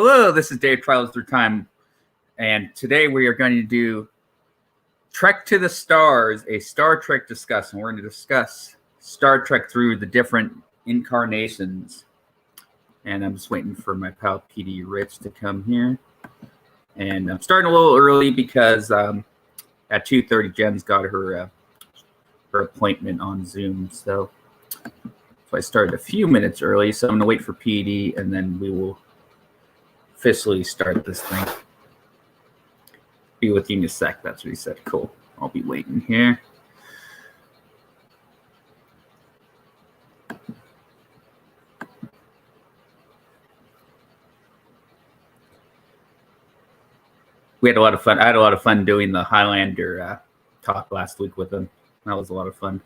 Hello, this is Dave Trials Through Time, and today we are going to do Trek to the Stars, a Star Trek discussion. We're going to discuss Star Trek through the different incarnations. And I'm just waiting for my pal PD Rich to come here. And I'm starting a little early because at 2:30 Jen's got her appointment on Zoom. So I started a few minutes early, so I'm going to wait for PD, and then we will officially start this thing. Be with you in a sec. That's what he said. Cool. I'll be waiting here. We had a lot of fun. I had a lot of fun doing the Highlander talk last week with him. That was a lot of fun.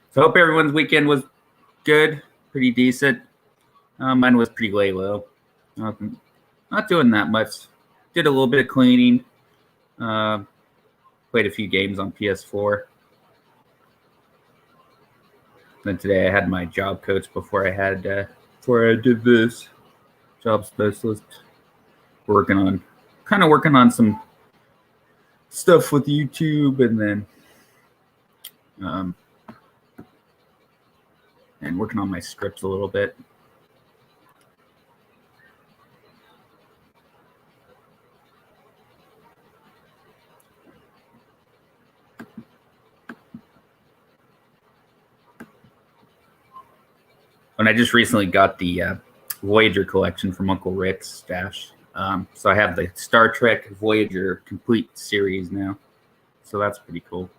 So I hope everyone's weekend was good, pretty decent. Mine was pretty lay low. Not doing that much. Did a little bit of cleaning. Played a few games on PS4. Then today I had my job coach before I did this. Job specialist. Working on some stuff with YouTube, and then and working on my scripts a little bit. And I just recently got the Voyager collection from Uncle Rick's stash. So I have the Star Trek Voyager complete series now. So that's pretty cool.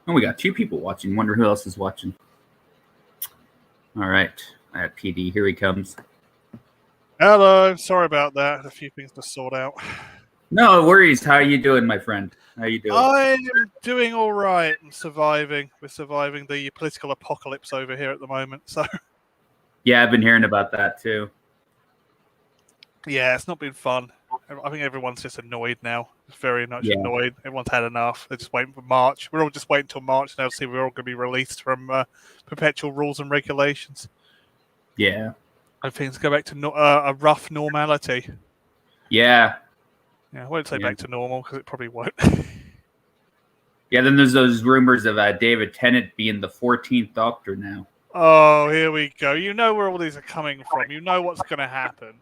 Oh, we got 2 people watching. Wonder who else is watching. All right. I have PD. Here he comes. Hello. Sorry about that. A few things to sort out. No worries. How are you doing, my friend? How are you doing? I'm doing all right. I'm surviving. We're surviving the political apocalypse over here at the moment. So Yeah, I've been hearing about that too. Yeah, it's not been fun. I think everyone's just annoyed now. Very much annoyed. Everyone's had enough. They're just waiting for March. We're all just waiting until March now to see if we're all going to be released from perpetual rules and regulations. Yeah. And things go back to a rough normality. Yeah. Yeah, I won't say back to normal because it probably won't. Yeah, then there's those rumors of David Tennant being the 14th Doctor now. Oh, here we go. You know where all these are coming from. You know what's going to happen.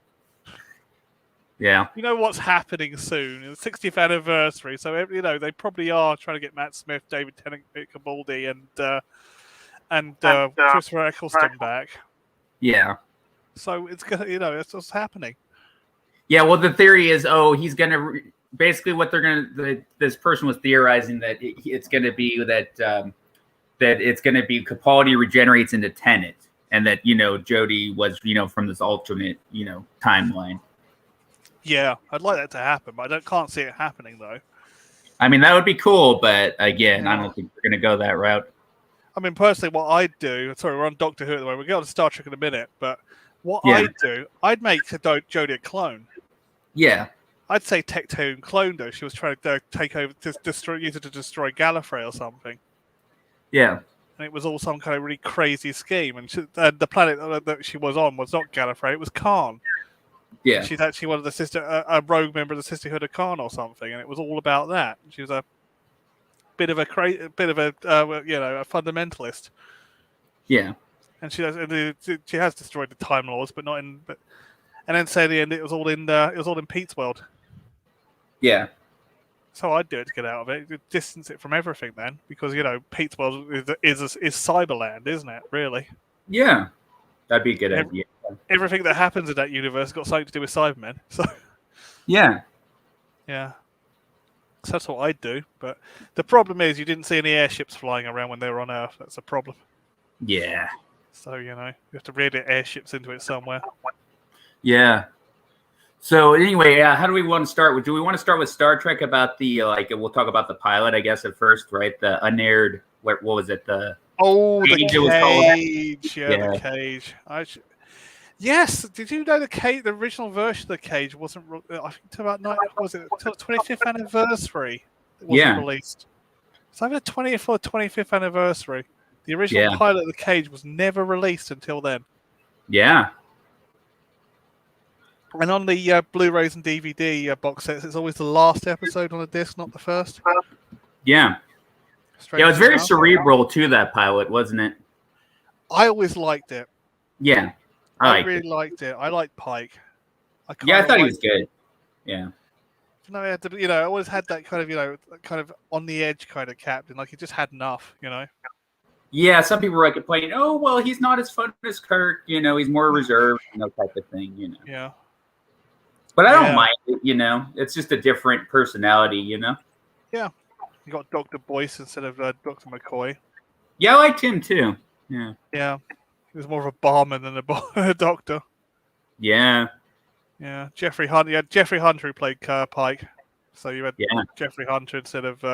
Yeah. You know what's happening soon. It's the 60th anniversary, so they probably are trying to get Matt Smith, David Tennant, Capaldi, and Christopher Eccleston back. Yeah. So it's it's what's happening. Yeah. Well, the theory is, he's gonna basically what they're gonna. This person was theorizing that it's gonna be that it's gonna be Capaldi regenerates into Tennant, and that Jodie was from this alternate timeline. Yeah, I'd like that to happen, but I can't see it happening though. I mean, that would be cool, but again, I don't think we're going to go that route. I mean, personally, what I'd do... Sorry, we're on Doctor Who at the moment. We'll get on to Star Trek in a minute, but what I'd do, I'd make Jodie a clone. Yeah. I'd say Tectoon cloned her. She was trying to take over, use it to destroy Gallifrey or something. Yeah. And it was all some kind of really crazy scheme. And the planet that she was on was not Gallifrey, it was Khan. Yeah, she's actually one of the a rogue member of the Sisterhood of Khan or something, and it was all about that. She was a bit of a fundamentalist. Yeah, and she has destroyed the Time Lords, but not in. And then say at the end it was all in Pete's world. Yeah. So I'd do it to get out of it, distance it from everything then, because Pete's world is Cyberland, isn't it? Really? Yeah, that'd be a good idea. Everything that happens in that universe has got something to do with Cybermen. So yeah. So that's what I'd do. But the problem is you didn't see any airships flying around when they were on Earth. That's a problem. Yeah. So, you have to really get airships into it somewhere. Yeah. So anyway, how do we want to start? Do we want to start with Star Trek about the we'll talk about the pilot, I guess, at first, right? The unaired. What was it? Oh, the Cage it was called. cage. Yeah, Yeah. the cage. Yes. Did you know the cage? The original version of the cage wasn't. I think until about until the 25th anniversary. It wasn't Yeah. released. It's either the 20th or 25th anniversary. The original Yeah. pilot of the cage was never released until then. Yeah. And on the Blu-rays and DVD box sets, it's always the last episode on the disc, not the first. Yeah. Strange Yeah, it was very enough. cerebral too, that pilot, wasn't it? I always liked it. Yeah. I really liked it. I liked Pike. I thought he was good. Yeah. No, I always had that kind of, kind of on the edge kind of captain. Like he just had enough, Yeah, some people were complaining, oh, well, he's not as fun as Kirk, he's more reserved, type of thing, Yeah. But I don't mind it, it's just a different personality, Yeah. You got Dr. Boyce instead of Dr. McCoy. Yeah, I liked him too. Yeah. Yeah. He was more of a barman than a doctor. Yeah. Yeah. Jeffrey Hunter. You had Jeffrey Hunter who played Pike. So you had Jeffrey Hunter instead of...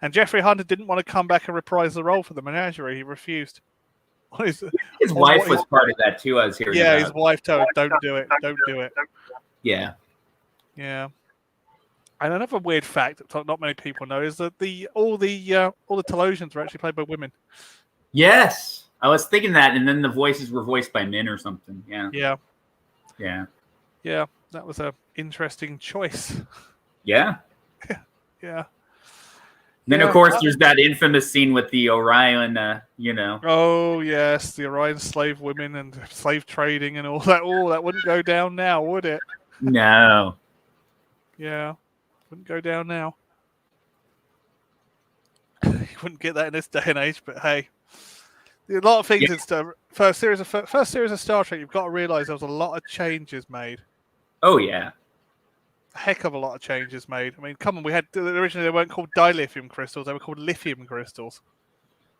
and Jeffrey Hunter didn't want to come back and reprise the role for the Menagerie. He refused. His wife was part of that too, I was hearing about. His wife told him, don't do it. Don't do it. Yeah. Yeah. And another weird fact that not many people know is that all the Talosians were actually played by women. Yes. I was thinking that, and then the voices were voiced by men or something. Yeah. Yeah. Yeah. Yeah. That was an interesting choice. Yeah. Yeah. Then, of course, there's that infamous scene with the Orion, Oh, yes. The Orion slave women and slave trading and all that. Oh, that wouldn't go down now, would it? No. Yeah. Wouldn't go down now. You wouldn't get that in this day and age, but hey. A lot of things in first series of Star Trek, you've got to realise there was a lot of changes made. Oh, yeah. A heck of a lot of changes made. I mean, come on, originally they weren't called dilithium crystals, they were called lithium crystals.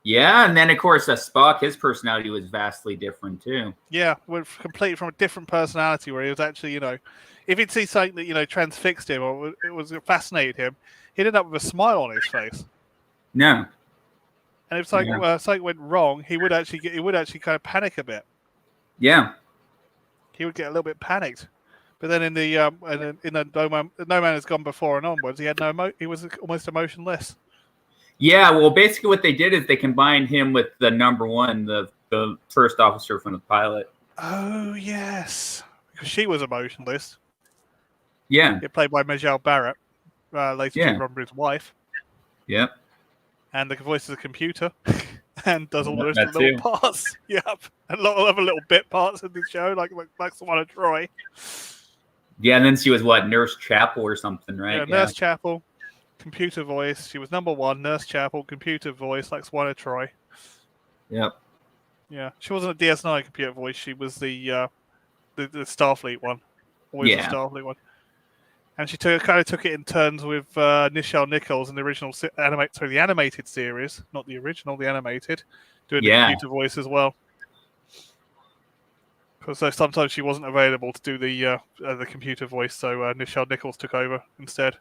Yeah, and then of course Spock, his personality was vastly different too. Yeah, went completely from a different personality where he was actually, if he'd see something that, transfixed him or it was fascinated him, he'd end up with a smile on his face. No. And if something went wrong, he would actually kind of panic a bit. Yeah. He would get a little bit panicked. But then in the No Man Has Gone Before and onwards, he was almost emotionless. Yeah, well, basically what they did is they combined him with the number one, the first officer from the pilot. Oh, yes. Because she was emotionless. Yeah. Played by Majel Barrett, later Jim Roddenberry's wife. Yep. And the voice is a computer and does all those little parts. Yep. And a lot of other little bit parts in the show, like Someone of Troy. Yeah, and then she was Nurse Chapel or something, right? Yeah, Nurse Chapel, computer voice. She was number one, Nurse Chapel, computer voice, like Swan of Troy. Yep. Yeah, she wasn't a DS9 computer voice. She was the Starfleet one. Always the Starfleet one. And she kind of took it in turns with Nichelle Nichols in the original the animated series, not the original, the animated, doing the computer voice as well. Because sometimes she wasn't available to do the computer voice, so Nichelle Nichols took over instead.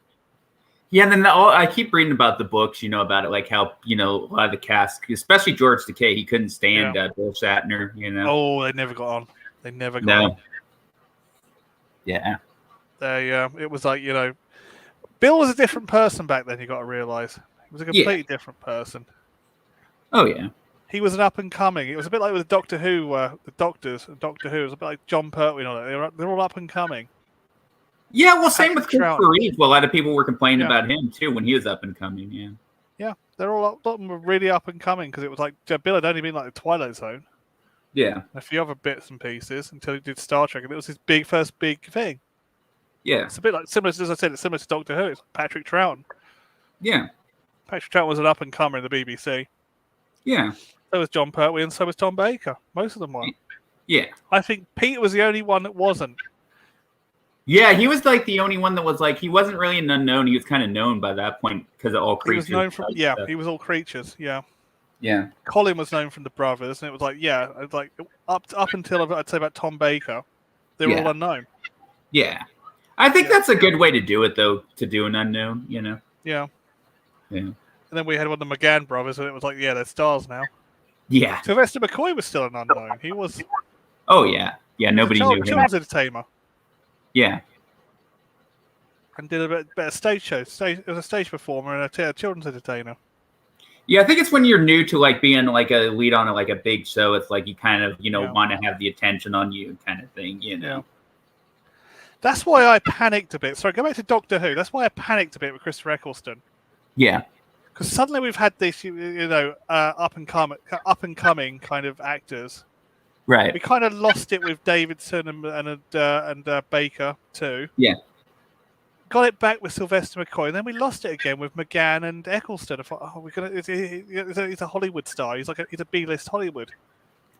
Yeah, and then I keep reading about the books, about it, like how, a lot of the cast, especially George Takei, he couldn't stand Bill Shatner, Oh, they never got on. They never got on. Yeah. It was like, Bill was a different person back then, you got to realise. He was a completely different person. Oh, yeah. He was an up-and-coming. It was a bit like with Doctor Who, the Doctors, Doctor Who. It was a bit like John Pertwee and all that. They're all up-and-coming. Yeah, well, same with Christopher Reeve. Well, a lot of people were complaining about him, too, when he was up-and-coming, Yeah, they're all a lot of them were really up-and-coming, because it was like, Bill had only been like the Twilight Zone. Yeah. A few other bits and pieces until he did Star Trek, and it was his first big thing. Yeah. It's a bit like, similar, as I said, it's similar to Doctor Who. It's Patrick Troughton. Yeah. Patrick Troughton was an up-and-comer in the BBC. Yeah. So was John Pertwee, and so was Tom Baker. Most of them were. Yeah. I think Pete was the only one that wasn't. Yeah, he was like the only one that was like, he wasn't really an unknown. He was kind of known by that point because of All Creatures. He was known from, he was All Creatures, yeah. Yeah. Colin was known from the Brothers, and it was like, up until I'd say about Tom Baker, they were all unknown. Yeah. I think that's a good way to do it, though, to do an unknown, Yeah. Yeah. And then we had one of the McGann brothers, and it was like, they're stars now. Yeah. Sylvester McCoy was still an unknown. He was. Oh yeah. Yeah. Nobody knew him. Children's entertainer. Yeah. And did a bit of stage shows. He was a stage performer and a children's entertainer. Yeah, I think it's when you're new to like being like a lead on like a big show. It's like you kind of want to have the attention on you kind of thing. Yeah. That's why I panicked a bit. Sorry, go back to Doctor Who. That's why I panicked a bit with Christopher Eccleston. Yeah. Because suddenly we've had this, up and coming kind of actors. Right. We kind of lost it with Davidson and Baker too. Yeah. Got it back with Sylvester McCoy, and then we lost it again with McGann and Eccleston. I thought, oh, he's a Hollywood star. He's a B-list Hollywood.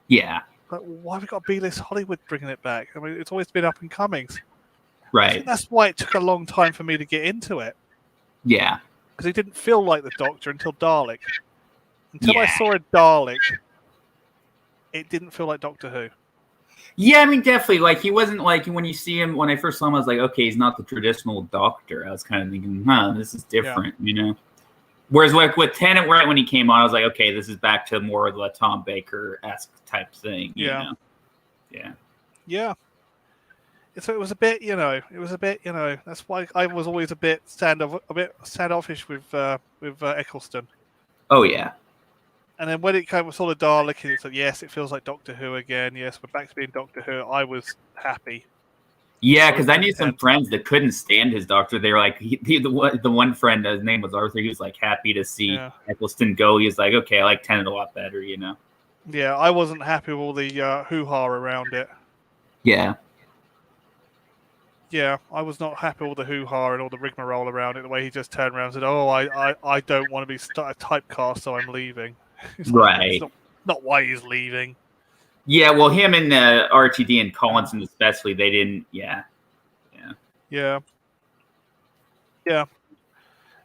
Yeah. But why have we got B-list Hollywood bringing it back? I mean, it's always been up and comings. Right. I think that's why it took a long time for me to get into it. Yeah. Because he didn't feel like the Doctor until Dalek. Until I saw a Dalek, it didn't feel like Doctor Who. Yeah, I mean, definitely. Like, he wasn't like, when you see him, when I first saw him, I was like, okay, he's not the traditional Doctor. I was kind of thinking, this is different, Whereas, like, with Tennant, right when he came on, I was like, okay, this is back to more of the Tom Baker-esque type thing, you know? Yeah. Yeah. So it was a bit, that's why I was always a bit standoffish with Eccleston. Oh, yeah. And then when it came with sort of Dalek, it's like, yes, it feels like Doctor Who again. Yes, we're back to being Doctor Who. I was happy. Yeah, because I knew some friends that couldn't stand his Doctor. They were like, the one friend, his name was Arthur. He was like happy to see Eccleston go. He was like, okay, I like Tennant a lot better, Yeah, I wasn't happy with all the hoo-ha around it. Yeah. Yeah, I was not happy with all the hoo-ha and all the rigmarole around it. The way he just turned around and said, "Oh, I don't want to be typecast, so I'm leaving." Right. It's not why he's leaving. Yeah, well, him and RTD and Collinson especially, they didn't. Yeah.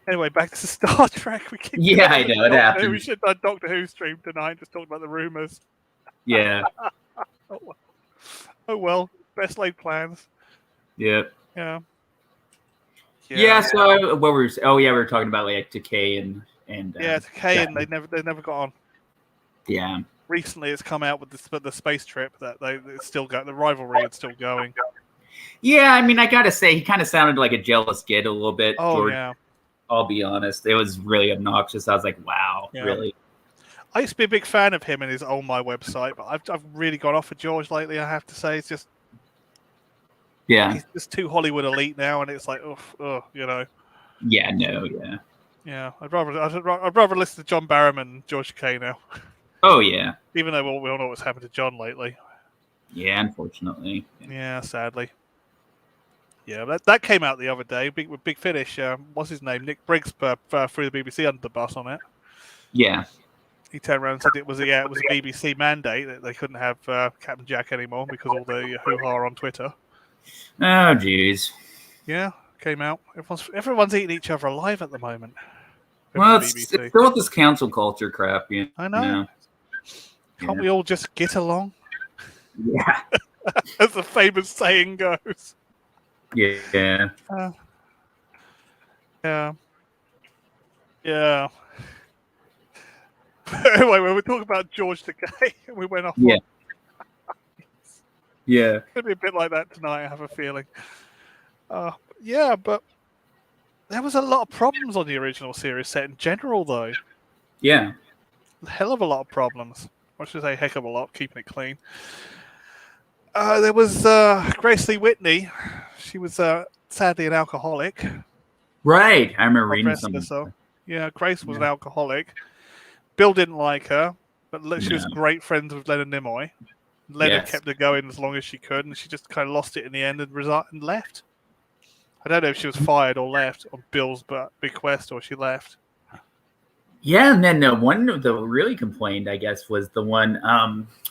Anyway, back to Star Trek. I know it happened. We should have done Doctor Who stream tonight. Just talk about the rumors. Yeah. Oh well, best laid plans. Yep. Yeah. So what we were talking about like Decay and Decay, and they never got on. Yeah. Recently, it's come out with the space trip that it's still got. The rivalry is still going. Yeah, I mean, I gotta say, he kind of sounded like a jealous kid a little bit. Oh, George. yeah. I'll be honest. It was really obnoxious. I was like, wow, really? I used to be a big fan of him and his On My website, but I've really got off of George lately, I have to say. It's just... Yeah. He's just too Hollywood elite now, and it's like, Yeah, Yeah, I'd rather listen to John Barrowman and George Takei now. Oh, yeah. Even though we all know what's happened to John lately. Yeah, unfortunately. Yeah, sadly. Yeah, that came out the other day. Big Finish. What's his name? Nick Briggs threw the BBC under the bus on it. Yeah. He turned around and said it was a BBC mandate that they couldn't have Captain Jack anymore because all the hoo-ha on Twitter. Oh, jeez. Yeah, came out. Everyone's eating each other alive at the moment. Well, it's still with this council culture crap. I know. Can't we all just get along? Yeah. As the famous saying goes. Yeah. Yeah. Anyway, when we talk about George Takei, we went off. Yeah. Yeah. It's going to be a bit like that tonight, I have a feeling. Yeah, but there was a lot of problems on the original series set in general, though. Yeah. A hell of a lot of problems. I should say heck of a lot, keeping it clean. There was Grace Lee Whitney. She was sadly an alcoholic. Right. I remember reading something. Yeah, Grace was an alcoholic. Bill didn't like her, but she was great friends with Leonard Nimoy. Leonard kept her going as long as she could, and she just kind of lost it in the end and left. I don't know if she was fired or left on Bill's bequest or she left. Yeah, and then the one that really complained, I guess, was the one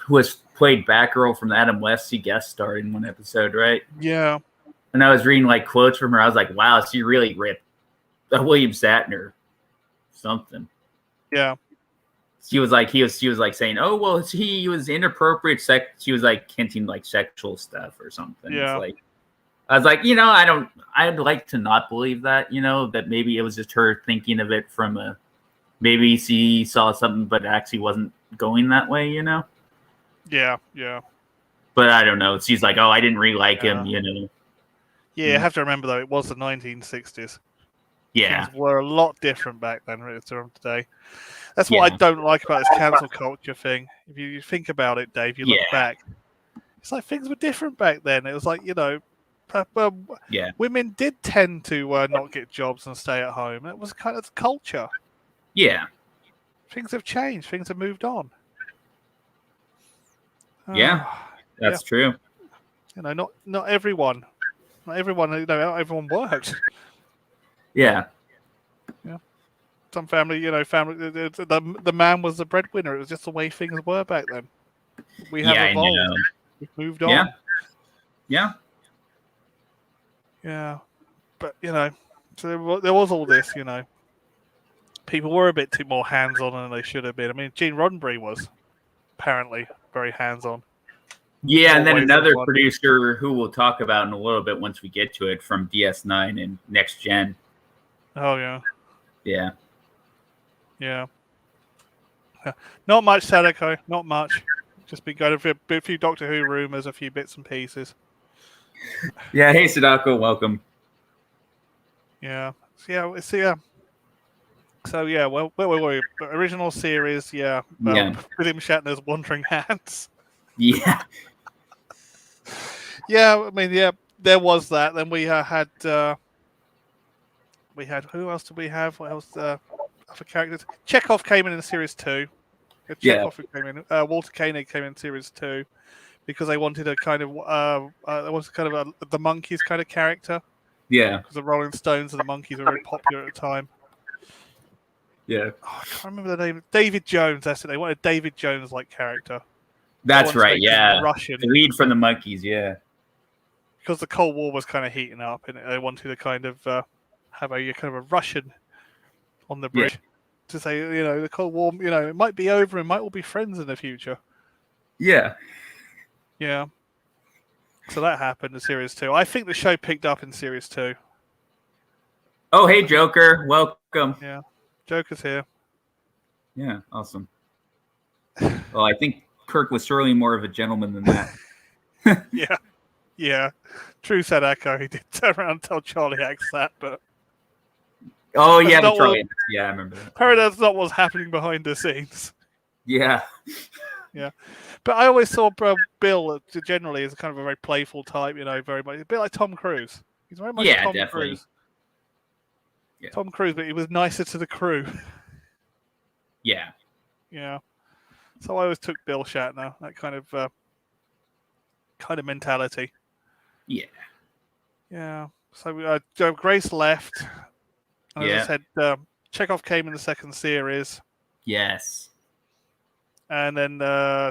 who was played Batgirl from Adam West. She guest starred in one episode, right? Yeah. And I was reading like quotes from her. I was like, wow, she really ripped William Shatner something. Yeah. She was like saying, oh, well, he was inappropriate she was like hinting like sexual stuff or something. Yeah. It's like, I was like, I'd like to not believe that, that maybe it was just her thinking of it from a maybe she saw something, but actually wasn't going that way, you know? Yeah. But I don't know. She's like, oh, I didn't really like him, you know? Yeah, you have to remember, though, it was the 1960s. Yeah. Things were a lot different back then from today. That's what I don't like about this cancel culture thing. If you think about it, Dave, you look back. It's like things were different back then. It was like, women did tend to not get jobs and stay at home. It was kind of the culture. Yeah. Things have changed. Things have moved on. Yeah, that's true. Not everyone. Not everyone. Not everyone worked. Yeah. Yeah. Some family, the man was the breadwinner. It was just the way things were back then. We have evolved. We've moved on. Yeah. Yeah. But, so there was all this, People were a bit too more hands-on than they should have been. I mean, Gene Roddenberry was apparently very hands-on. Yeah, and then another producer who we'll talk about in a little bit once we get to it from DS9 and Next Gen. Oh, yeah. Yeah. Yeah. Not much, Sadako. Not much. Just been going a few Doctor Who rumors, a few bits and pieces. Yeah. Hey, Sadako. Welcome. Yeah. So, well, where were we? Original series, William Shatner's Wandering Hands. Yeah. Yeah, I mean, there was that. Then we had who else did we have? What else? Other characters. Chekhov came in series 2. Chekhov came in. Walter Koenig came in series 2 because they wanted a kind of the Monkees kind of character. Yeah. Because the Rolling Stones and the Monkees were very popular at the time. Yeah. Oh, I can't remember the name. David Jones. That's it. They wanted a David Jones like character. That's right. Yeah. Russian. The lead from the Monkees. Yeah. Because the Cold War was kind of heating up, and they wanted to kind of have a kind of a Russian on the bridge to say, the Cold War, it might be over and might all be friends in the future. Yeah. Yeah. So that happened in series 2. I think the show picked up in series 2. Oh, hey, Joker. Welcome. Yeah. Joker's here. Yeah. Awesome. Well, I think Kirk was surely more of a gentleman than that. Yeah. True, Sadako. He did turn around and tell Charlie X that, but... Oh, yeah, Charlie X. Yeah, I remember that. Apparently that's not what's happening behind the scenes. Yeah. Yeah. But I always saw Bill generally as kind of a very playful type, very much... A bit like Tom Cruise. He's very much Tom Cruise. Yeah. Tom Cruise, but he was nicer to the crew. Yeah. Yeah. So I always took Bill Shatner, that kind of mentality. Yeah. Yeah. So Grace left. As I said, Chekhov came in the second series. Yes. And then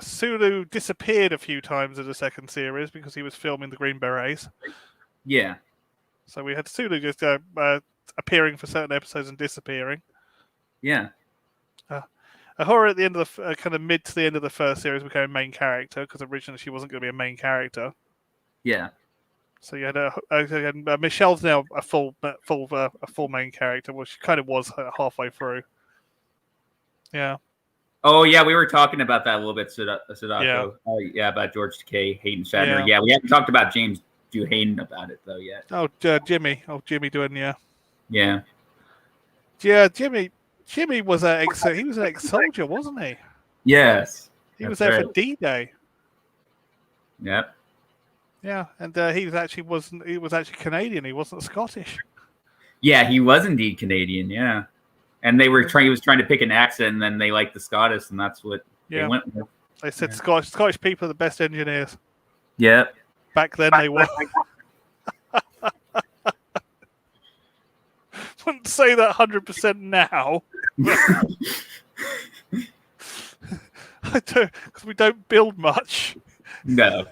Sulu disappeared a few times in the second series because he was filming the Green Berets. Yeah. So we had Sulu just appearing for certain episodes and disappearing. Yeah. Ahura at the end of the kind of mid to the end of the first series became a main character because originally she wasn't going to be a main character. Yeah. So you had Michelle's now a full main character. Well, she kind of was halfway through. Yeah. Oh yeah, we were talking about that a little bit, Sadako. Yeah. Oh yeah, about George Takei, Hayden Shatner. Yeah, we haven't talked about James Hayden about it though yet. Oh, Jimmy. Oh, Jimmy doing Yeah. Yeah, Jimmy was an ex-soldier, wasn't he? Yes. He was there for D-Day. Yep. Yeah, and he was actually Canadian. He wasn't Scottish. Yeah, he was indeed Canadian. Yeah, and he was trying to pick an accent, and then they liked the Scottish, and that's what they went with. They said Scottish people are the best engineers. Yep. Back then they were. Wouldn't say that 100% now. I don't, because we don't build much. No.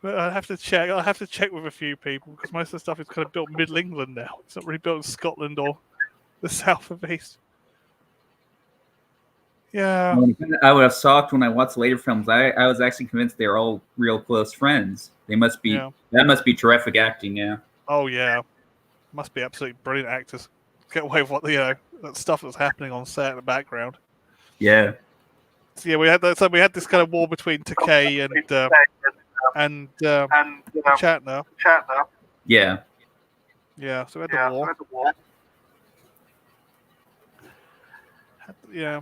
But I'll have to check with a few people because most of the stuff is kind of built Middle England now. It's not really built in Scotland or the south of East. Yeah. I was shocked when I watched later films. I was actually convinced they were all real close friends. They must be. Yeah. That must be terrific acting. Yeah. Oh yeah, must be absolutely brilliant actors. get away with what that stuff that was happening on set in the background. Yeah. So yeah, we had this kind of war between Takei and Shatner. Yeah. Yeah, so we had the war. Yeah.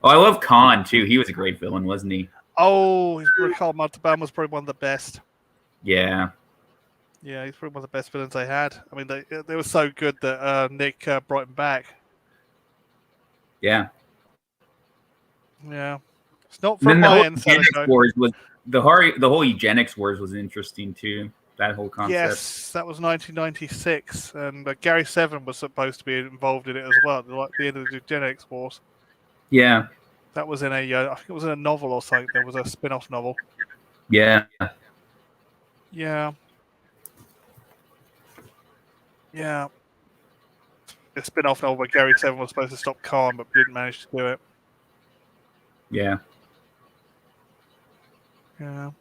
Oh, I love Khan too. He was a great villain, wasn't he? Oh, Ricardo Montalban was probably one of the best. Yeah. Yeah, he's probably one of the best villains they had. I mean, they were so good that Nick brought him back. Yeah. Yeah. It's not And from then the my whole end. eugenics wars was the whole eugenics wars was interesting too. That whole concept. Yes, that was 1996, and Gary Seven was supposed to be involved in it as well. Like the end of the eugenics wars. Yeah. That was in I think it was in a novel or something. There was a spin-off novel. Yeah. Yeah. Yeah. A spin-off novel where Gary Seven was supposed to stop Khan, but didn't manage to do it. Yeah. Yeah.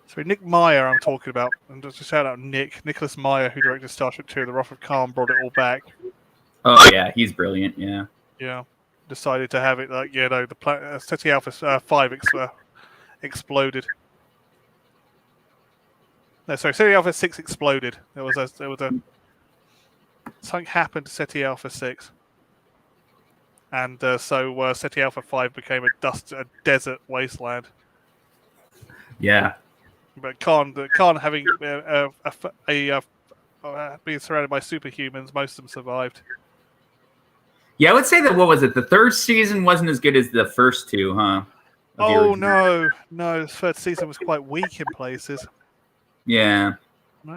So Nick Meyer, I'm talking about, and just to shout out Nicholas Meyer, who directed Star Trek II: The Wrath of Khan, brought it all back. Oh yeah, he's brilliant. Yeah. Yeah. Decided to have it like the Ceti Alpha 5 exploded. No, sorry, Ceti Alpha 6 exploded. There was a something happened to Ceti Alpha 6, and so Ceti Alpha 5 became a desert wasteland. Yeah. But Khan having being surrounded by superhumans, most of them survived. Yeah, I would say that. What was it? The third season wasn't as good as the first two, huh? Oh no, the third season was quite weak in places. Yeah.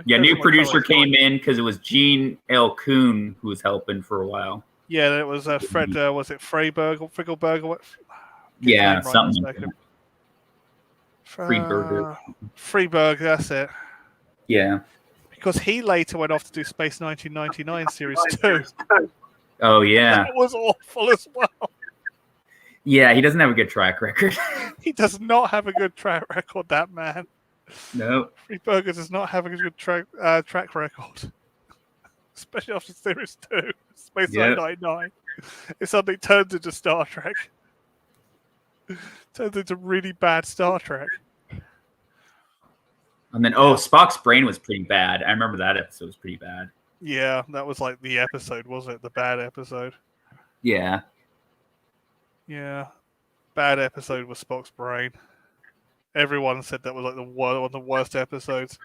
Yeah, new producer came in because it was Gene L. Kuhn who was helping for a while. Yeah, it was Fred. Was it Freiberg or Frickelberg? Or what? Yeah, something like that. Freeberg, that's it. Yeah. Because he later went off to do Space 1999 Series 2. Oh, yeah. That was awful as well. Yeah, he doesn't have a good track record. He does not have a good track record, that man. No. Freeberger does not have a good track record. Especially after Series 2, Space 999. It suddenly turns into Star Trek. Turns into really bad Star Trek. And then, Spock's brain was pretty bad. I remember that episode was pretty bad. Yeah, that was like the episode, wasn't it? The bad episode. Yeah. Yeah. Bad episode with Spock's brain. Everyone said that was like one of the worst episodes.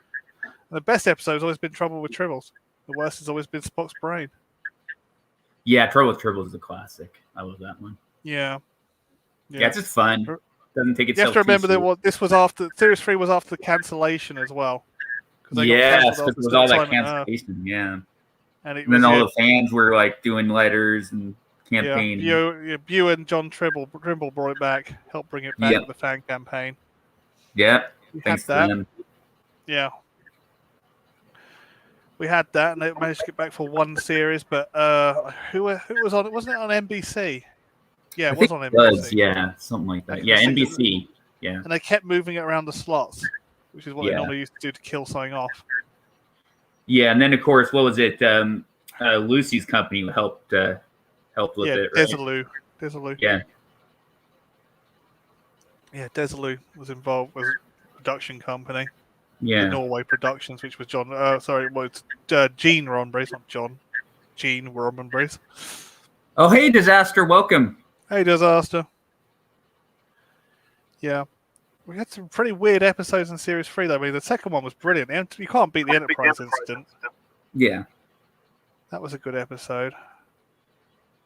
And the best episode has always been Trouble with Tribbles. The worst has always been Spock's brain. Yeah, Trouble with Tribbles is a classic. I love that one. Yeah. Yeah, it's just fun. Doesn't take itself. You have to remember that this was after Series 3 was after the cancellation as well. Yes, because it was all that cancellation. Yeah. And then all the fans were like doing letters and campaigning. Yeah, Bew and John Trimble brought it back, helped bring it back with the fan campaign. Yep. Thanks to them. Yeah. We had that, and they managed to get back for one series. But who was on it? Wasn't it on NBC? Yeah, it was on NBC. Yeah, something like that. Yeah, NBC. Yeah. And they kept moving it around the slots, which is what they normally used to do to kill something off. Yeah, and then of course, what was it? Lucy's company helped with it. Right? Desilu. Yeah. Yeah, Desilu was involved. Was a production company. Yeah. The Norway Productions, which was Gene Roddenberry, not John. Gene Roddenberry. Oh, hey, Disaster, welcome. Hey, Disaster. Yeah. We had some pretty weird episodes in Series 3, though. I mean, the second one was brilliant. You can't beat the Enterprise incident. Yeah. That was a good episode.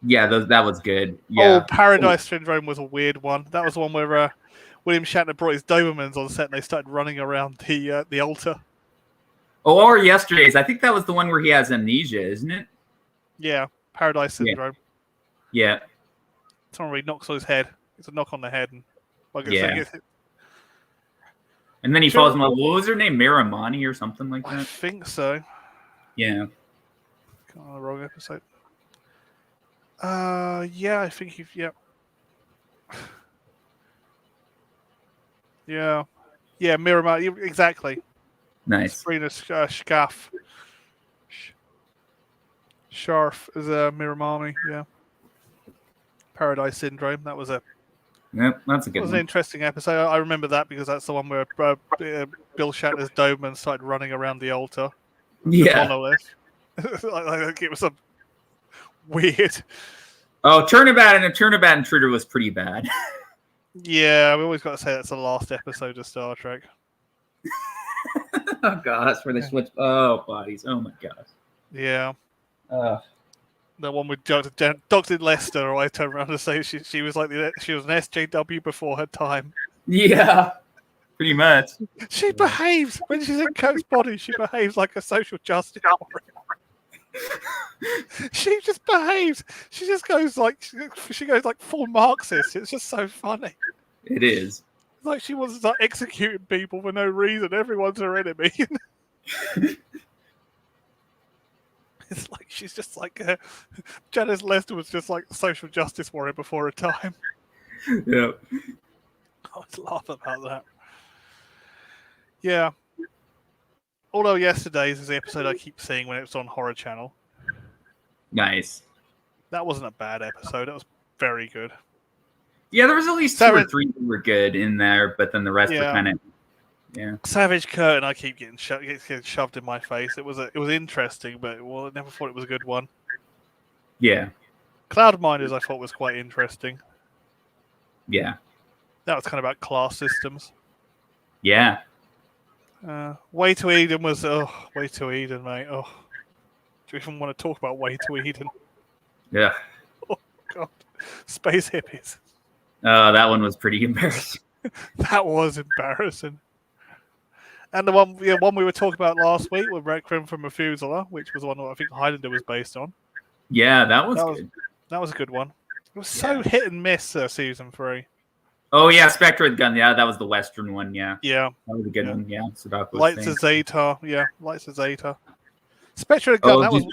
Yeah, that was good. Yeah. Oh, Paradise Syndrome was a weird one. That was the one where William Shatner brought his Dobermans on set and they started running around the altar. Oh, or Yesterday's. I think that was the one where he has amnesia, isn't it? Yeah, Paradise Syndrome. Yeah. Someone really knocks on his head. It's a knock on the head. And and then he falls in love. What was her name? Miramani or something like that? I think so. Yeah. Got on the wrong episode. Yeah, I think yeah. Yeah. Yeah, Miramani, exactly. Nice. Sabrina Scaff. Sharf as a Miramami. Yeah. Paradise Syndrome. That was a Yep, that's a good an one. interesting episode. I remember that because that's the one where Bill Shatner's Doberman started running around the altar. The Yeah. monolith. Like it was a weird. Oh, Turnabout Intruder was pretty bad. Yeah, we always got to say that's the last episode of Star Trek. Oh god, that's where they switch. Oh, bodies. Oh my god. Yeah. Uh, The one with Dr. Lester, or I turned around to say she was like she was an SJW before her time. yeah, pretty much. She behaves when she's in Coke's body. She behaves like a social justice warrior. She just behaves. She just goes like full Marxist. It's just so funny. It is. It's like she wants to start executing people for no reason. Everyone's her enemy. It's like she's just like Janice Lester was just like a social justice warrior before her time. Yeah. I always laugh about that. Yeah. Although yesterday's is the episode I keep seeing when it was on Horror Channel. Nice. That wasn't a bad episode. It was very good. Yeah, there was at least 2 or 3 that were good in there, but then the rest were kind of. Yeah. Savage Curtain, I keep getting shoved in my face. It was interesting, but I never thought it was a good one. Yeah. Cloud Miners, I thought was quite interesting. Yeah. That was kind of about class systems. Yeah. Way to Eden was Way to Eden, mate. Oh, do you even want to talk about Way to Eden? Yeah. Oh god, space hippies. That one was pretty embarrassing. That was embarrassing. And the one we were talking about last week with Requiem from Methuselah, which was one that I think Highlander was based on. Yeah, that was good. That was a good one. It was so hit and miss, season 3. Oh yeah, Spectre with Gun. Yeah, that was the Western one. Yeah. Yeah. That was a good one. Yeah. Lights of Zeta. Yeah, Lights of Zeta. Spectre of Gun. That was.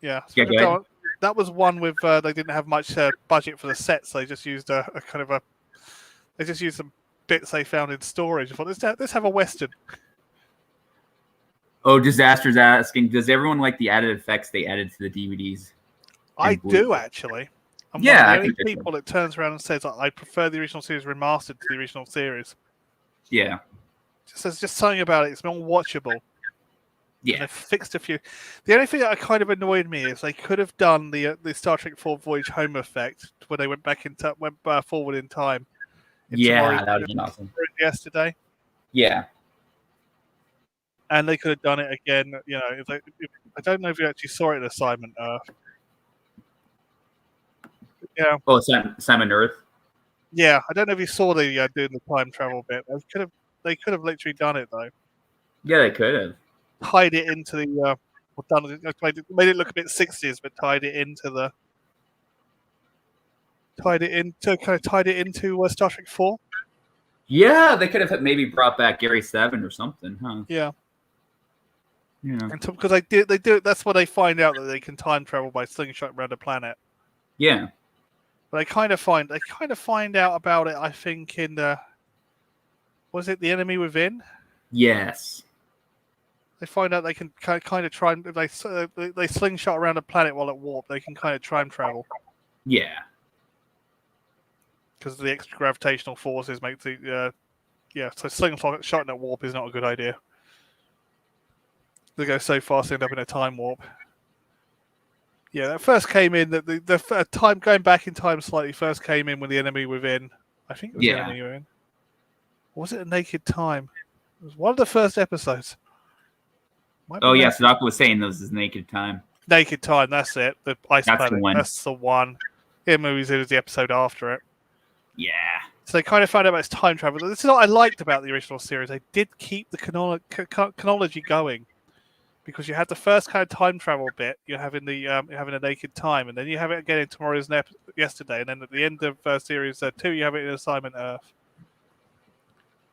Yeah. Spectre of Gun, that was one with they didn't have much budget for the sets. They just used a kind of a. They just used some bits they found in storage. I thought let's have a Western. Oh, Disaster's asking, does everyone like the added effects they added to the DVDs? I do, actually. I'm one of the only people that turns around and says, I prefer the original series remastered to the original series. Yeah. There's just something about it. It's more watchable. Yeah. They fixed a few. The only thing that kind of annoyed me is they could have done the Star Trek 4 Voyage Home effect when they went forward in time. Yeah, that would have been awesome. Yesterday. Yeah. And they could have done it again. You know, I don't know if you actually saw it at Assignment Earth. Yeah. Oh, Simon Earth. Yeah, I don't know if you saw the doing the time travel bit. They could have literally done it though. Yeah, they could have tied it into the. Made it look a bit 60s, but tied it into Star Trek 4. Yeah, they could have maybe brought back Gary 7 or something, huh? Yeah. Yeah. And because they do it. That's where they find out that they can time travel by slingshot around a planet. Yeah. But they kind of find out about it. I think in was it The Enemy Within? Yes. They find out they can kind of try and they slingshot around a planet while at warp. They can kind of time travel. Yeah. Because the extra gravitational forces make the So slingshotting at warp is not a good idea. They go so fast they end up in a time warp. Yeah, that first came in that the time going back in time slightly first came in when The Enemy Within. I think it was The Enemy Within. Or was it A Naked Time? It was one of the first episodes. So Doc was saying those is Naked Time. Naked Time, that's it. The ice planet. That's the one. The movies is the episode after it. Yeah. So they kind of found out about its time travel. This is what I liked about the original series. They did keep the chronology going, because you had the first kind of time travel bit. You're having A Naked Time, and then you have it again in Tomorrow's Yesterday, and then at the end of series 2, you have it in Assignment Earth.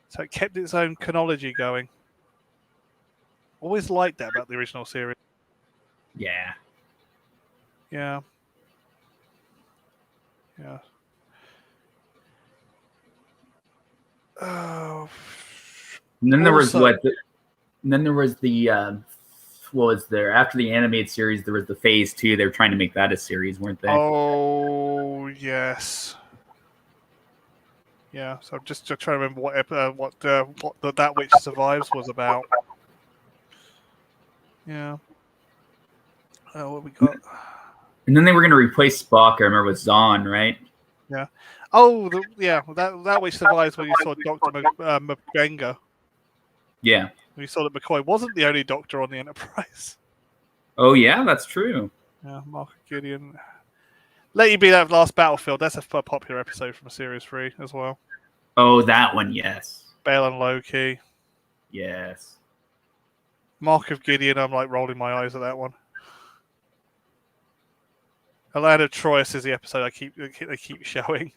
So it kept its own chronology going. Always liked that about the original series. Yeah. Yeah. Yeah. Oh. And then there was the what was there after the animated series? There was the Phase 2. They were trying to make that a series, weren't they? Oh yes. Yeah, so I'm just trying to remember what That Which Survives was about. Yeah. What we got? And then they were going to replace Spock. I remember with Zahn, right? Yeah. Oh, That Which Survives when you saw Dr. Mbenga. Yeah. We saw that McCoy wasn't the only Doctor on the Enterprise. Oh yeah, that's true. Yeah, Mark Gideon. Let You Be That Last Battlefield. That's a popular episode from Series 3 as well. Oh, that one, yes. Bale and Loki. Yes. Mark of Gideon, I'm like rolling my eyes at that one. A Land of Troyes is the episode they keep showing.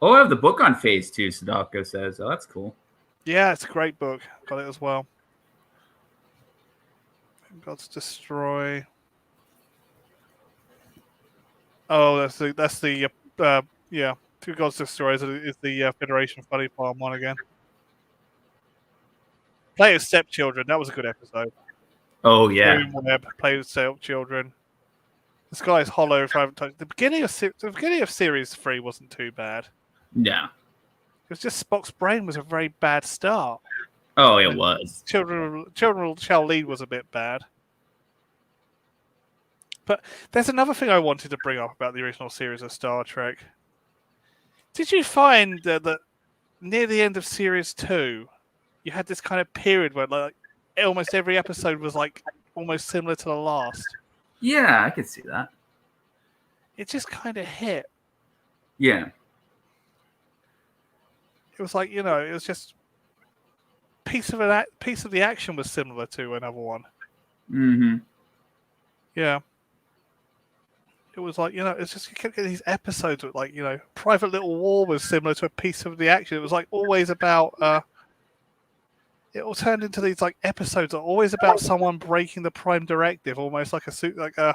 Oh, I have the book on Phase 2, Sadako says. Oh, that's cool. Yeah, it's a great book. Got it as well. Gods Destroy. Oh, that's the Two Gods Destroy is the Federation Funny Farm one again. Play with Stepchildren. That was a good episode. Oh yeah. Web, Play with Stepchildren. The Sky is Hollow. If I haven't touched the beginning of Series 3 wasn't too bad. Yeah. It was just Spock's brain was a very bad start. Oh, it was. Children Shall Lead was a bit bad. But there's another thing I wanted to bring up about the original series of Star Trek. Did you find that near the end of Series 2, you had this kind of period where like almost every episode was like almost similar to the last? Yeah, I could see that. It just kind of hit. Yeah. It was like, it was just piece of the action was similar to another one. Mm-hmm. Yeah. It was like, it's just you kept getting these episodes with like, Private Little War was similar to a piece of the action. It was like always about it all turned into these like episodes that are always about someone breaking the Prime Directive, almost like a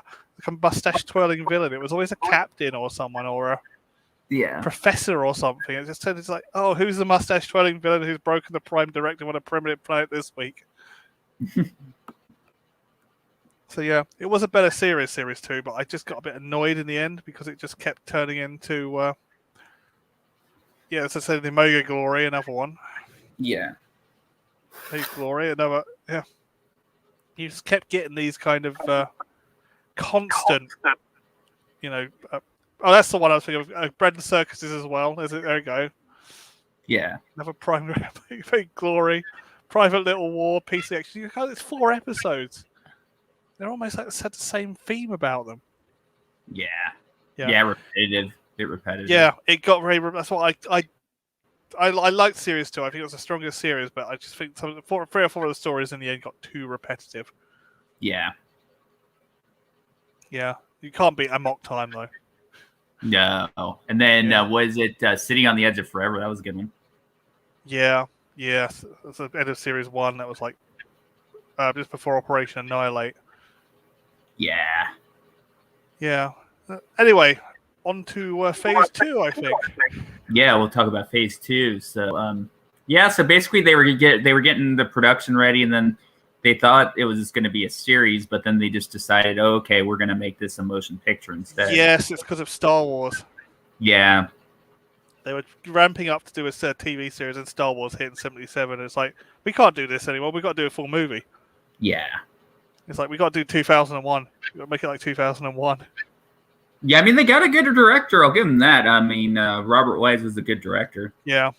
mustache twirling villain. It was always a captain or someone or a professor or something. It just turned into like, oh, who's the mustache twirling villain who's broken the Prime Directive on a primitive planet this week? So yeah, it was a better series 2, but I just got a bit annoyed in the end because it just kept turning into as I said, the Omega Glory, another one. Yeah. Omega Glory, another. Yeah. You just kept getting these kind of constant, that's the one I was thinking of. Bread and Circuses as well. There we go. Yeah. Another Prime Glory, Private Little War, PCX. It's 4 episodes. They're almost like had the same theme about them. Yeah. Repetitive. A bit repetitive. Yeah, it got very. That's what I liked Series 2. I think it was the strongest series, but I just think 3 or 4 of the stories in the end got too repetitive. Yeah. Yeah, you can't beat Amok Time though. No. And then was it Sitting on the Edge of Forever? That was a good one. Yeah. That's the end of Series 1. That was like just before Operation Annihilate. Yeah. Yeah. Anyway, on to Phase 2, I think. Yeah, we'll talk about Phase 2. So, so basically they were getting the production ready, and then they thought it was going to be a series, but then they just decided, okay, we're going to make this a motion picture instead. Yes, it's because of Star Wars. Yeah. They were ramping up to do a TV series, and Star Wars hit in 77. And it's like, we can't do this anymore. We've got to do a full movie. Yeah. It's like, we got to do 2001. We've got to make it like 2001. Yeah, I mean, they got a good director. I'll give them that. I mean, Robert Wise was a good director. Yeah.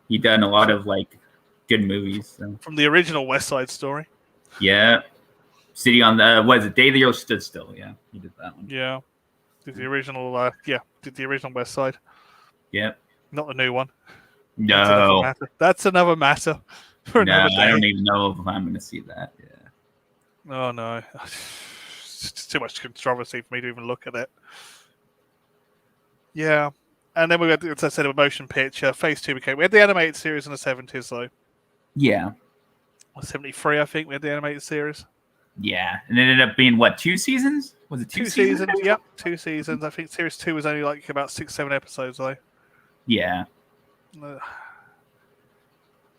He done a lot of, good movies. So. From the original West Side Story. Yeah. City on the, Day the Earth Stood Still. Yeah, he did that one. Yeah. Did the original, did the original West Side. Yep. Not the new one. No. That's another matter. For another day. I don't even know if I'm going to see that. Yeah. Oh, no. It's too much controversy for me to even look at it. Yeah. And then we had, as I said, a motion picture. Phase 2 became... We had the animated series in the 70s, though. Yeah. 73, I think, we had the animated series. Yeah. And it ended up being, 2 seasons? Was it 2 seasons? Yep, 2 seasons. I think Series 2 was only, about 6-7 episodes, though. Yeah.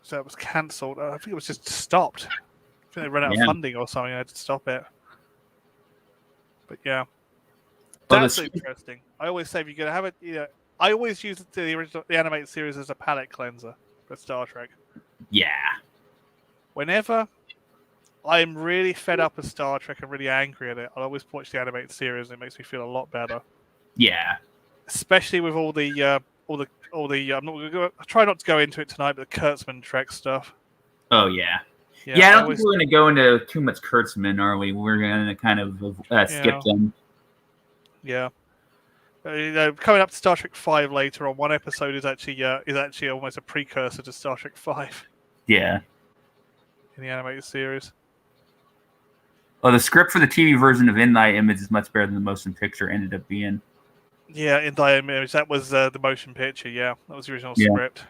So it was cancelled. I think it was just stopped think they ran out of funding or something. I had to stop it. But yeah, that's interesting. I always say if you're gonna have it, I always use the animated series as a palate cleanser for Star Trek. Yeah. Whenever I'm really fed up with Star Trek and really angry at it, I'll always watch the animated series, and it makes me feel a lot better. Yeah. Especially with all the I'm not gonna I try not to go into it tonight, but the Kurtzman Trek stuff. Oh yeah. Yeah, I don't think we're going to go into too much Kurtzman, are we? We're going to kind of skip them. Yeah. Coming up to Star Trek 5 later on, one episode is actually almost a precursor to Star Trek 5. Yeah. In the animated series. Oh, the script for the TV version of In Thy Image is much better than the motion picture ended up being. Yeah, In Thy Image. That was the motion picture, yeah. That was the original script.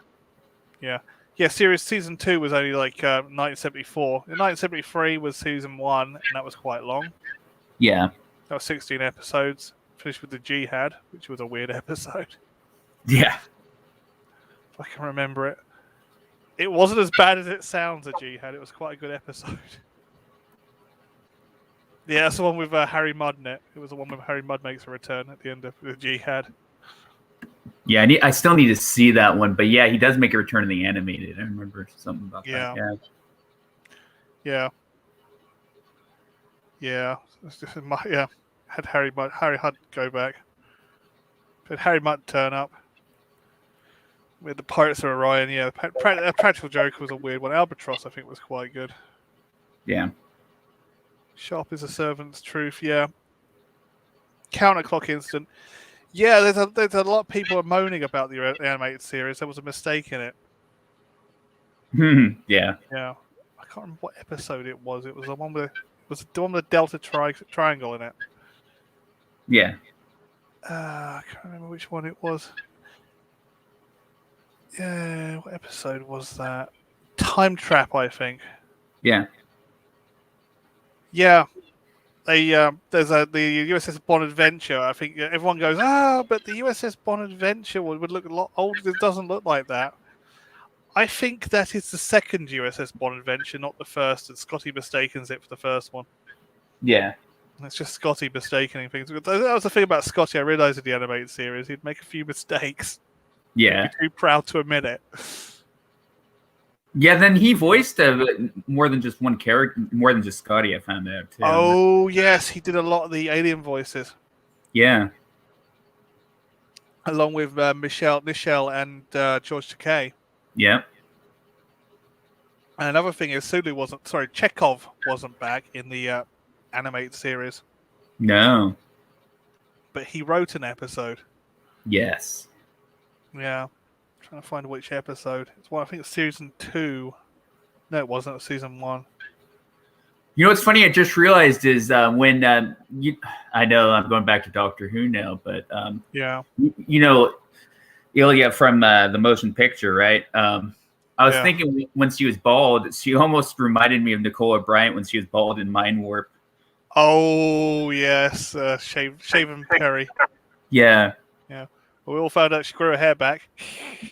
Yeah. Yeah, season 2 was only like 1974. In 1973 was season 1, and that was quite long. Yeah. That was 16 episodes. Finished with the Jihad, which was a weird episode. Yeah. If I can remember it. It wasn't as bad as it sounds, a Jihad. It was quite a good episode. Yeah, that's the one with Harry Mudd in it. It was the one where Harry Mudd makes a return at the end of the Jihad. Yeah, I still need to see that one, but yeah, he does make a return in the animated. I remember something about that. Yeah. Had Harry Mudd go back. Had Harry Mudd turn up with the Pirates of Orion. Yeah, Practical Joker was a weird one. Albatross, I think, was quite good. Yeah. Sharp is a servant's truth. Yeah. Counterclock Incident. Yeah, there's a lot of people are moaning about the animated series. There was a mistake in it. Yeah. Yeah. I can't remember what episode it was. It was the one with the Delta Triangle in it. Yeah. I can't remember which one it was. Yeah, what episode was that? Time Trap, I think. Yeah. Yeah. There's the USS Bonadventure. I think everyone goes, but the USS Bonadventure would look a lot older. It doesn't look like that. I think that is the second USS Bonadventure, not the first, and Scotty mistakens it for the first one. Yeah. It's just Scotty mistaking things. That was the thing about Scotty I realised in the animated series. He'd make a few mistakes. Yeah. He'd be too proud to admit it. Yeah, then he voiced more than just one character, more than just Scotty, I found out, too. Oh, yes. He did a lot of the alien voices. Yeah. Along with Nichelle, and George Takei. Yeah. And another thing is, Chekhov wasn't back in the animated series. No. But he wrote an episode. Yes. Yeah. Trying to find which episode. I think it's season 2. No, it wasn't. It was season 1. You know what's funny? I just realized is when I know I'm going back to Doctor Who now, but you know, Ilya from the motion picture, right? I was thinking when she was bald, she almost reminded me of Nicola Bryant when she was bald in Mind Warp. Oh yes, shaven Perry. Yeah. Yeah. We all found out she grew her hair back.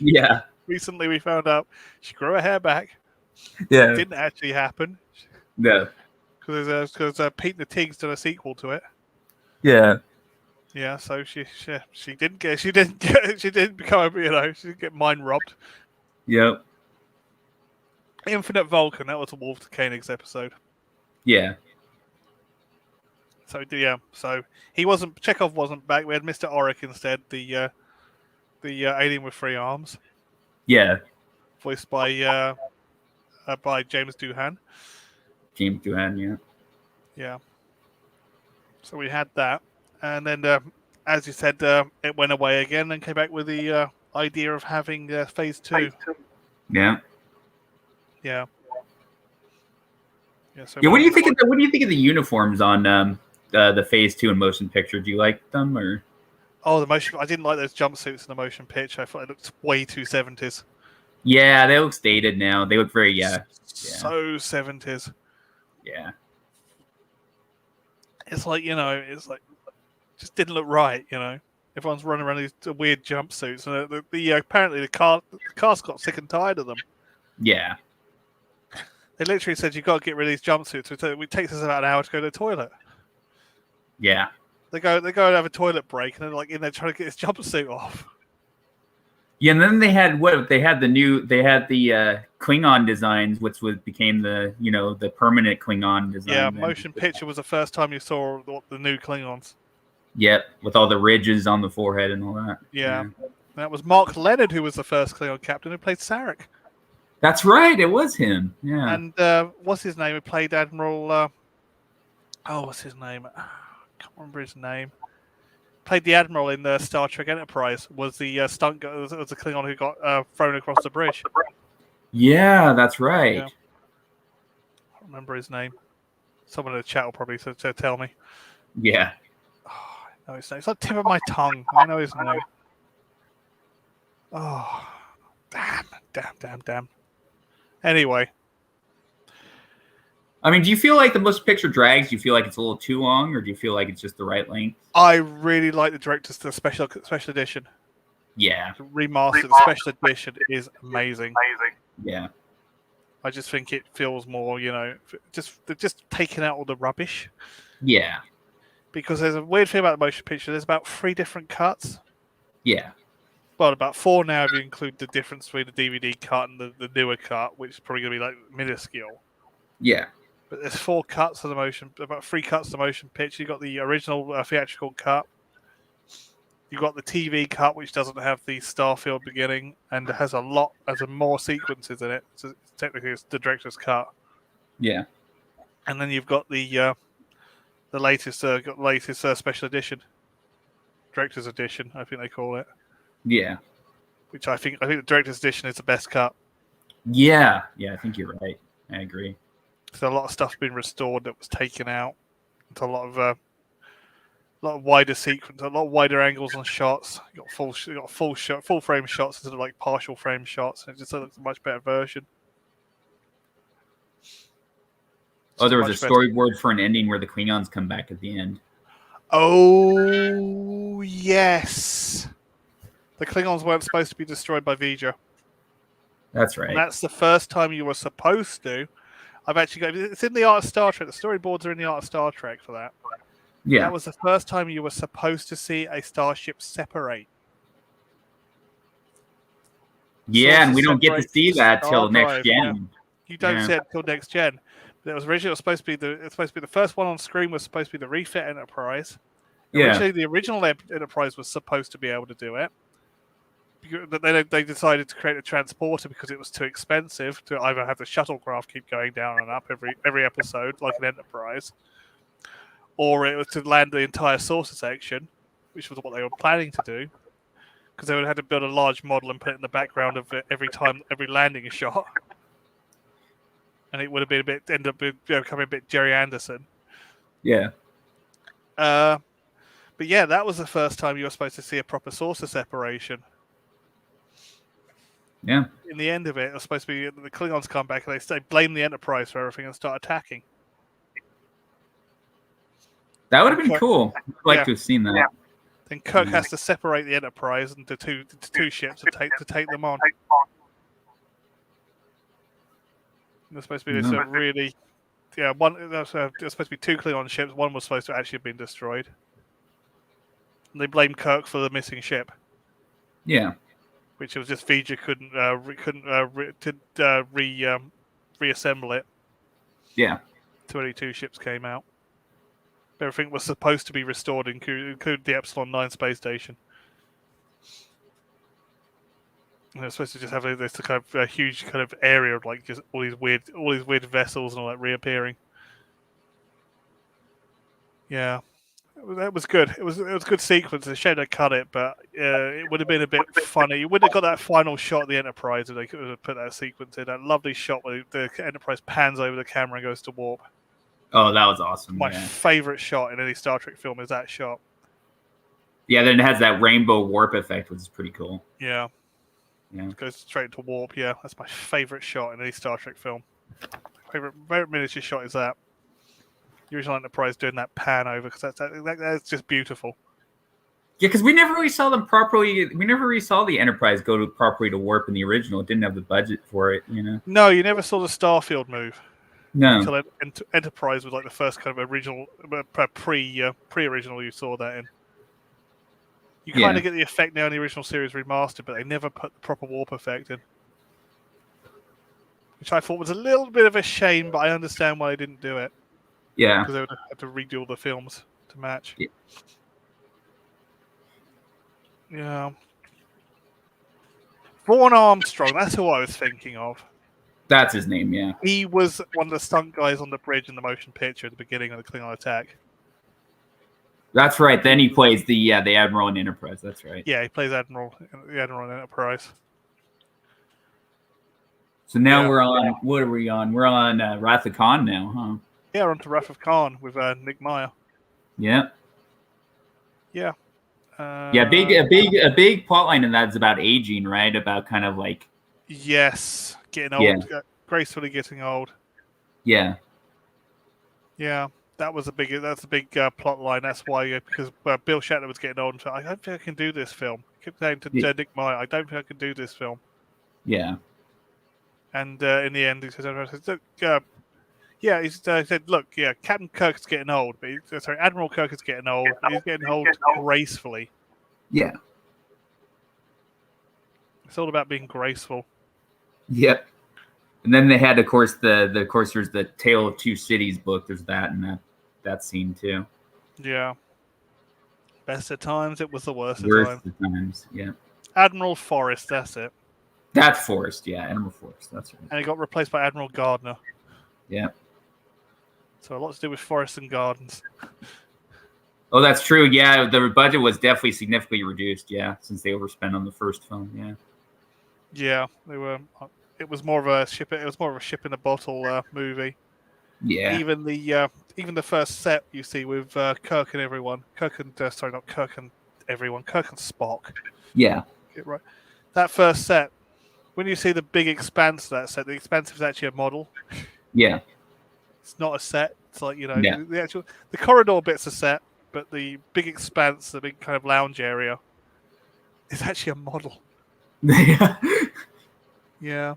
Yeah. Recently we found out she grew her hair back. Yeah. It didn't actually happen. No. Because Pete and the Tig's done a sequel to it. Yeah. Yeah, so she didn't become she didn't get mind robbed. Yep. Infinite Vulcan, that was a Wolf to Koenig's episode. Yeah. So Chekhov wasn't back. We had Mr. Oryk instead, the alien with 3 arms. Yeah. Voiced by James Doohan. James Doohan, yeah. Yeah. So we had that. And then, as you said, it went away again and came back with the idea of having phase 2. Yeah. Yeah. Yeah. So what do you think of the uniforms on the phase 2 in motion picture? Do you like them or? Oh, the motion! I didn't like those jumpsuits in the motion picture. I thought it looked way too 70s. Yeah, they look dated now. They look very so 70s. Yeah. It's like just didn't look right. Everyone's running around these weird jumpsuits, and apparently the cast got sick and tired of them. Yeah. It literally said you've got to get rid of these jumpsuits. It takes us about an hour to go to the toilet. Yeah. They go and have a toilet break, and they're like in there trying to get this jumpsuit off. Yeah, and then they had the Klingon designs, which became the permanent Klingon design. Yeah, motion picture was the first time you saw the new Klingons. Yep, with all the ridges on the forehead and all that. Yeah. That was Mark Leonard who was the first Klingon captain who played Sarek. That's right, it was him. Yeah. And what's his name? Who played Admiral? What's his name? I can't remember his name. Played the Admiral in the Star Trek Enterprise. Was the stunt guy? Was the Klingon who got thrown across the bridge? Yeah, that's right. Yeah. I don't remember his name. Someone in the chat will probably tell me. Yeah. Oh, I know his name. It's on the tip of my tongue. I know his name. Oh, damn. Anyway. I mean, do you feel like the motion picture drags? Do you feel like it's a little too long, or do you feel like it's just the right length? I really like the special edition. Yeah. The remastered special edition is amazing. Yeah. I just think it feels more, just taking out all the rubbish. Yeah. Because there's a weird thing about the motion picture. There's about 3 different cuts. Yeah. Well, about 4 now if you include the difference between the DVD cut and the newer cut, which is probably going to be like minuscule. Yeah. But there's 4 cuts of the motion, about 3 cuts of the motion picture. You've got the original theatrical cut. You've got the TV cut, which doesn't have the Starfield beginning, and it has more sequences in it. So technically, it's the director's cut. Yeah. And then you've got the latest special edition, director's edition, I think they call it. Yeah. Which I think the director's edition is the best cut. Yeah. Yeah, I think you're right. I agree. So a lot of stuff's been restored that was taken out. It's a lot of wider sequence, a lot of wider angles on shots. You got full frame shots instead of like partial frame shots, and it just looks a much better version. Oh, there was a storyboard for an ending where the Klingons come back at the end. Oh yes, the Klingons weren't supposed to be destroyed by V'Ger. That's right. And that's the first time you were supposed to. It's in the Art of Star Trek. The storyboards are in the Art of Star Trek for that. Yeah. That was the first time you were supposed to see a starship separate. Yeah, and we don't get to see that till next gen. Yeah. You don't see it until next gen. But it was originally supposed to be the first one on screen was supposed to be the refit Enterprise. Yeah. Originally, the original Enterprise was supposed to be able to do it. They decided to create a transporter because it was too expensive to either have the shuttlecraft keep going down and up every episode like an Enterprise, or it was to land the entire saucer section, which was what they were planning to do, because they would have had to build a large model and put it in the background of it every landing shot, and it would have ended up becoming a bit Jerry Anderson. Yeah. But yeah, that was the first time you were supposed to see a proper saucer separation. Yeah. In the end of it was supposed to be the Klingons come back and they blame the Enterprise for everything and start attacking. That would have been cool. I'd like to have seen that. Yeah. Then Kirk has to separate the Enterprise into two ships and take them on. There's supposed to be this really, one. There's supposed to be 2 Klingon ships. One was supposed to actually have been destroyed. And they blame Kirk for the missing ship. Yeah. Which was just V'Ger couldn't reassemble it. Yeah. 22 ships came out. Everything was supposed to be restored, including the Epsilon 9 space station. And it was supposed to just have this kind of a huge kind of area of like just all these weird vessels and all that reappearing. Yeah. That was good. It was a good sequence. It's a shame they cut it, but it would have been a bit funny. You wouldn't have got that final shot of the Enterprise if they could have put that sequence in. That lovely shot where the Enterprise pans over the camera and goes to warp. Oh, that was awesome. My favorite shot in any Star Trek film is that shot. Yeah, then it has that rainbow warp effect, which is pretty cool. Yeah. Yeah. It goes straight to warp. Yeah, that's my favorite shot in any Star Trek film. Favorite miniature shot is that. The original Enterprise doing that pan over, because that's just beautiful. Yeah, because we never really saw them properly. We never really saw the Enterprise go properly to warp in the original. It didn't have the budget for it, No, you never saw the Starfield move. No. Until Enterprise was like the first kind of original, pre-original you saw that in. You kind of get the effect now in the original series remastered, but they never put the proper warp effect in. Which I thought was a little bit of a shame, but I understand why they didn't do it. Yeah. Because they would have to redo all the films to match. Yeah. Vaughn Armstrong, that's who I was thinking of. That's his name, yeah. He was one of the stunt guys on the bridge in the motion picture at the beginning of the Klingon attack. That's right. Then he plays the Admiral in Enterprise. That's right. Yeah, he plays the Admiral in Enterprise. So now we're on. What are we on? We're on Wrath of Khan now, huh? Yeah, we're on to Wrath of Khan with Nick Meyer. Yeah. Yeah. A big plot line in that is about aging, right? About kind of like. Yes, getting old, gracefully getting old. Yeah. Yeah, that's a big plot line. That's why because Bill Shatner was getting old, and I don't think I can do this film. I kept saying to Nick Meyer, I don't think I can do this film. Yeah. And in the end, he said, he said, look, Captain Kirk's getting old, but Admiral Kirk is getting old. But he's getting old gracefully. Yeah. It's all about being graceful. Yep. And then they had, of course, there's the Tale of Two Cities book. There's that and that scene too. Yeah. Best of times, it was the worst of times. Yeah. Admiral Forrest, that's it. That's Forrest, yeah, Admiral Forrest. That's right. And he got replaced by Admiral Gardner. Yeah. So a lot to do with forests and gardens. Oh, that's true. Yeah, the budget was definitely significantly reduced. Yeah, since they overspent on the first film. Yeah. Yeah, they were. It was more of a ship. It was more of a ship in a bottle movie. Yeah. Even the first set you see with Kirk and everyone. Kirk and Spock. Yeah. Right. That first set. When you see the big expanse of that set, the expanse is actually a model. Yeah. It's not a set. It's like, the corridor bit's a set, but the big expanse, the big kind of lounge area, is actually a model. Yeah.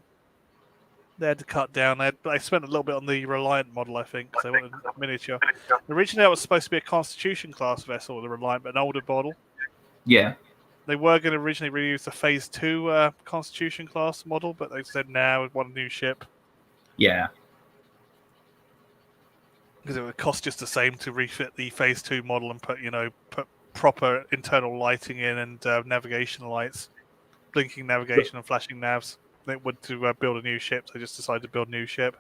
They had to cut down. They spent a little bit on the Reliant model, I think, because they wanted a miniature. Originally, that was supposed to be a Constitution class vessel, the Reliant, but an older model. Yeah. They were going to originally reuse the Phase 2 Constitution class model, but they said now we want a new ship. Yeah. Because it would cost just the same to refit the Phase 2 model and put proper internal lighting in and navigation lights, blinking navigation and flashing navs. They would to build a new ship. So they just decided to build a new ship.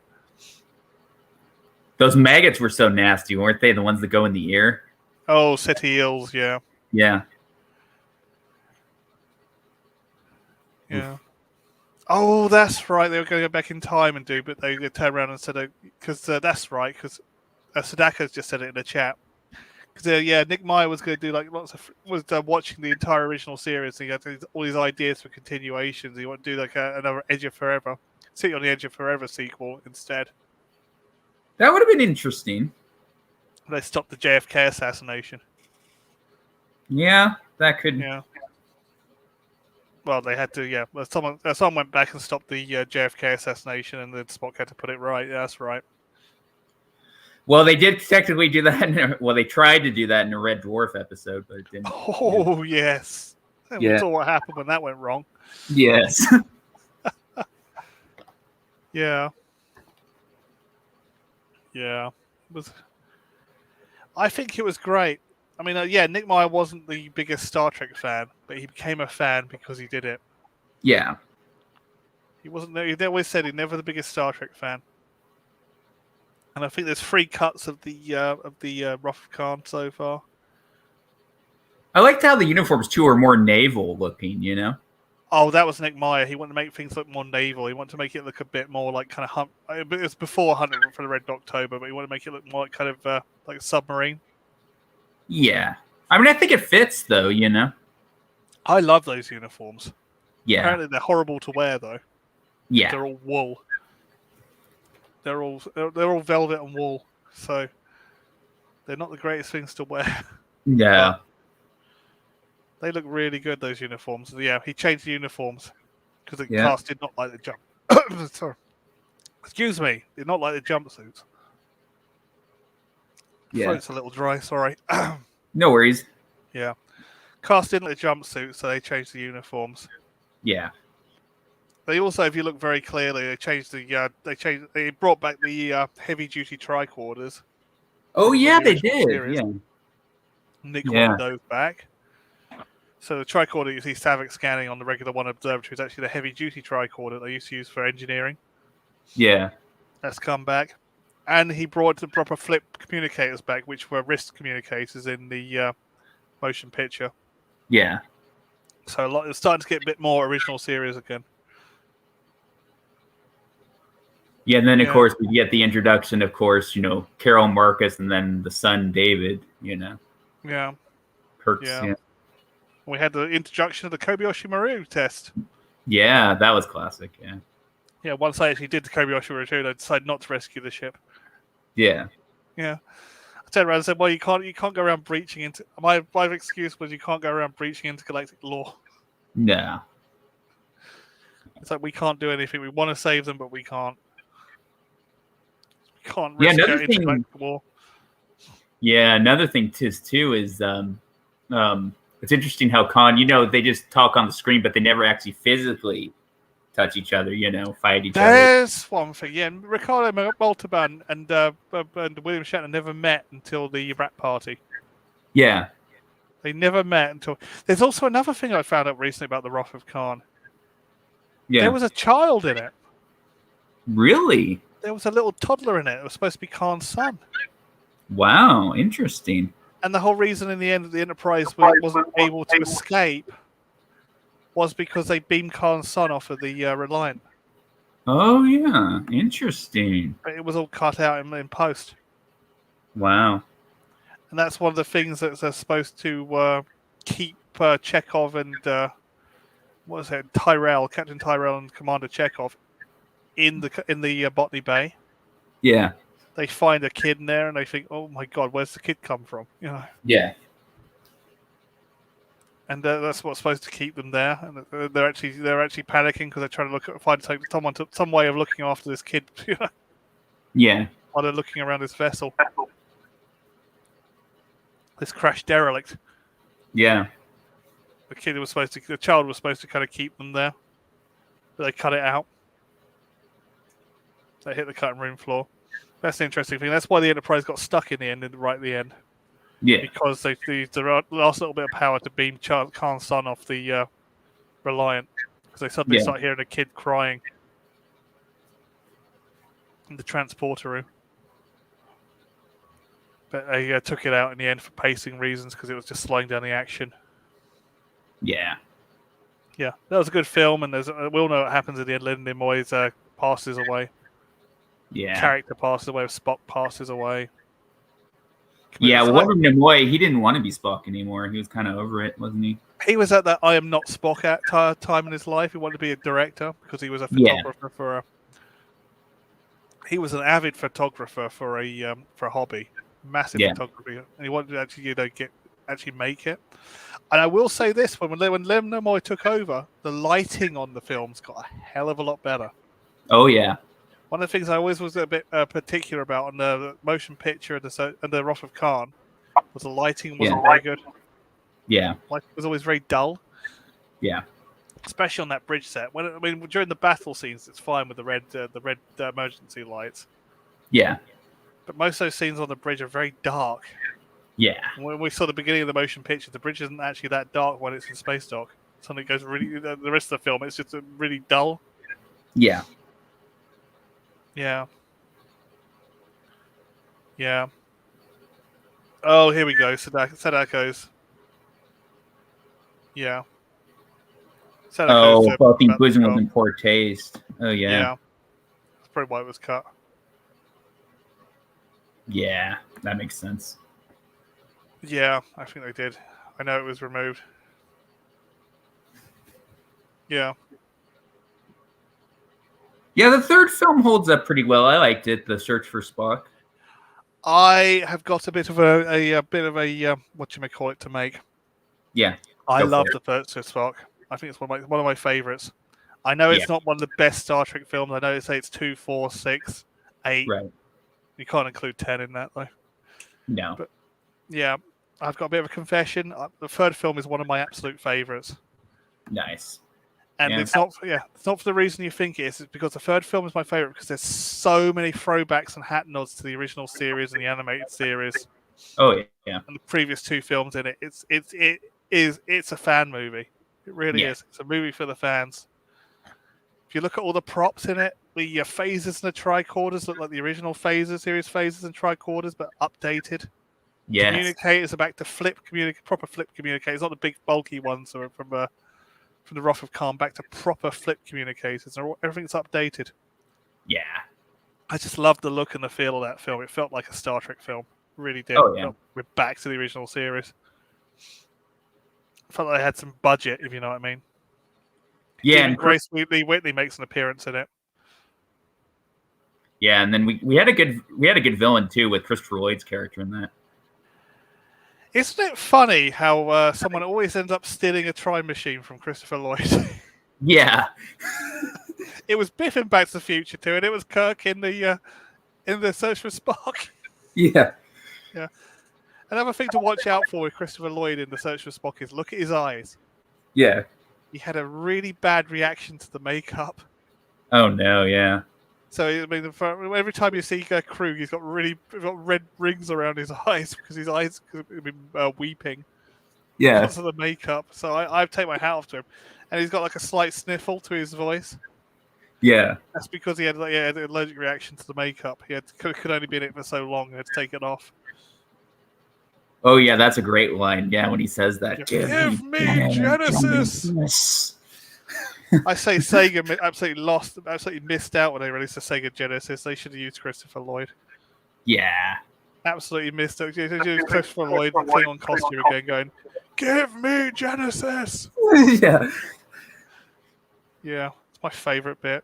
Those maggots were so nasty, weren't they? The ones that go in the ear. Oh, city eels, yeah. Yeah. Yeah. Oh, that's right. They were going to go back in time and do, but they turned around and said, because that's right, because Sadaka's just said it in the chat. Because Nick Meyer was going to do watching the entire original series. And he had all these ideas for continuations. He wanted to do another Edge of Forever, City on the Edge of Forever sequel instead. That would have been interesting. They stopped the JFK assassination. Yeah, that could. Yeah. Well, they had to. Yeah, well, someone went back and stopped the JFK assassination, and then Spock had to put it right. Yeah, that's right. Well, they did technically do that. They tried to do that in a Red Dwarf episode, but it didn't. Oh, yes. We saw what happened when that went wrong. Yes. Yeah. I think it was great. I mean, Nick Meyer wasn't the biggest Star Trek fan, but he became a fan because he did it. Yeah. He wasn't. He always said he's never the biggest Star Trek fan. And I think there's 3 cuts of the Wrath of Khan so far. I liked how the uniforms too are more naval looking. Oh, that was Nick Meyer. He wanted to make things look more naval. He wanted to make it look a bit more like kind of it was before Hunter for the Red October, but he wanted to make it look more like kind of like a submarine. Yeah, I mean, I think it fits though. I love those uniforms. Yeah. Apparently, they're horrible to wear though. Yeah. They're all wool. They're all velvet and wool, so they're not the greatest things to wear. Yeah. They look really good, those uniforms. Yeah, he changed the uniforms because the cast did not like the jump. Sorry. Excuse me, they're not like the jumpsuits. Yeah. Throat's a little dry, sorry. No worries. Yeah. Cast in the jumpsuits, so they changed the uniforms. Yeah. They also, if you look very clearly, they changed they brought back the heavy duty tricorders. Oh yeah, The they original did. series. Yeah. Nick Yeah. wanted those back. So the tricorder you see Savick scanning on the regular one observatory is actually the heavy duty tricorder they used to use for engineering. Yeah. That's come back. And he brought the proper flip communicators back, which were wrist communicators in the motion picture. Yeah. So it's starting to get a bit more original series again. Yeah, and then of course we get the introduction, of course, Carol Marcus and then the son David, Yeah. Perks. Yeah. We had the introduction of the Kobayashi Maru test. Yeah, that was classic, yeah. Yeah, once I actually did the Kobayashi Maru, I decided not to rescue the ship. Yeah. Yeah. I turned around and said, well, you can't go around breaching into... My excuse was you can't go around breaching intergalactic law. No. It's like we can't do anything. We want to save them, but we can't. We can't risk intergalactic war. Yeah, another thing too is it's interesting how Khan, they just talk on the screen, but they never actually physically touch each other, fight each other. There's one thing, yeah. Ricardo Montalban and William Shatner never met until the Rat Party. Yeah. They never met until... There's also another thing I found out recently about the Wrath of Khan. Yeah. There was a child in it. Really? There was a little toddler in it. It was supposed to be Khan's son. Wow, interesting. And the whole reason in the end that the Enterprise wasn't able to escape was because they beamed Khan's son off of the Reliant. Oh, yeah. Interesting. But it was all cut out in post. Wow. And that's one of the things that they're supposed to keep Chekhov and Captain Tyrell and Commander Chekhov in the Botany Bay. Yeah. They find a kid in there and they think, oh my God, where's the kid come from? Yeah. And that's what's supposed to keep them there. And they're actually panicking because they're trying to find some way of looking after this kid. Yeah. While they're looking around this vessel, this crashed derelict. Yeah. The child was supposed to kind of keep them there, but they cut it out. They hit the cutting room floor. That's the interesting thing. That's why the Enterprise got stuck in the end, right at the end. Yeah. Because they used the last little bit of power to beam Khan's son off the Reliant. Because they suddenly start hearing a kid crying in the transporter room. But they took it out in the end for pacing reasons because it was just slowing down the action. Yeah. Yeah, that was a good film, and we all know what happens at the end. Leonard Nimoy passes away. Yeah. Character passes away. Spock passes away. Yeah, well, Nimoy, he didn't want to be Spock anymore. He was kind of over it, wasn't he? He was at that I am not Spock at time in his life. He wanted to be a director because he was a photographer He was an avid photographer for a hobby, massive photography, and he wanted to actually make it. And I will say this: when Leonard Nimoy took over, the lighting on the films got a hell of a lot better. Oh yeah. One of the things I always was a bit particular about on the motion picture and the Wrath of Khan was the lighting wasn't very good. Yeah. Lighting was always very dull. Yeah. Especially on that bridge set. During the battle scenes, it's fine with the red emergency lights. Yeah. But most of those scenes on the bridge are very dark. Yeah. When we saw the beginning of the motion picture, the bridge isn't actually that dark when it's in space dock. Suddenly it goes really. The rest of the film, it's just really dull. Yeah. Yeah. Yeah. Oh, here we go. Sadako's. Yeah. Sadako's fucking Boozing was in poor taste. Oh, yeah. Yeah. That's probably why it was cut. Yeah, that makes sense. Yeah, I think they did. I know it was removed. Yeah. Yeah, the third film holds up pretty well. I liked it, The Search for Spock. I have got a bit of a whatchamacallit to make. Yeah. I love The Search for Spock. I think it's one of my favorites. I know Yeah. it's not one of the best Star Trek films. I know they say it's 2, 4, 6, 8. Right. You can't include 10 in that though. No. But yeah, I've got a bit of a confession. The third film is one of my absolute favorites. Nice. And Yeah. it's not for the reason you think it is. It's because the third film is my favorite because there's so many throwbacks and hat nods to the original series and the animated series Oh yeah. and the previous 2 films in it. It's a fan movie. It really Yeah. is. It's a movie for the fans. If you look at all the props in it, the phasers and the tricorders look like the original series phasers and tricorders, but updated. Yes. Communicators are back to proper flip communicators, not the big bulky ones that are from the Wrath of Khan, back to proper flip communicators. Everything's updated. Yeah. I just loved the look and the feel of that film. It felt like a Star Trek film. It really did. Oh, yeah. We're back to the original series. I felt like they had some budget, if you know what I mean. Yeah. Even And Grace Whitley makes an appearance in it. yeah, and then we had a good villain too with Christopher Lloyd's character in that. Isn't it funny how someone always ends up stealing a time machine from Christopher Lloyd? Yeah. It was Biff in Back to the Future too, and it was Kirk in the Search for Spock. Yeah. Yeah. Another thing to watch out for with Christopher Lloyd in The Search for Spock is look at his eyes. Yeah. He had a really bad reaction to the makeup. Oh no. Yeah. So I mean, every time you see Krug, he's got red rings around his eyes because his eyes have been weeping Yeah. because of the makeup. So I take my hat off to him, and he's got like a slight sniffle to his voice. Yeah. That's because he had an allergic reaction to the makeup. Could only be in it for so long, he had to take it off. Oh yeah, that's a great line. Yeah, when he says that. Give me Genesis. I say Sega absolutely missed out when they released the Sega Genesis. They should have used Christopher Lloyd. Yeah. Absolutely missed it. Used Christopher Lloyd, the Klingon costume again, going, "Give me Genesis." Yeah. Yeah, it's my favourite bit.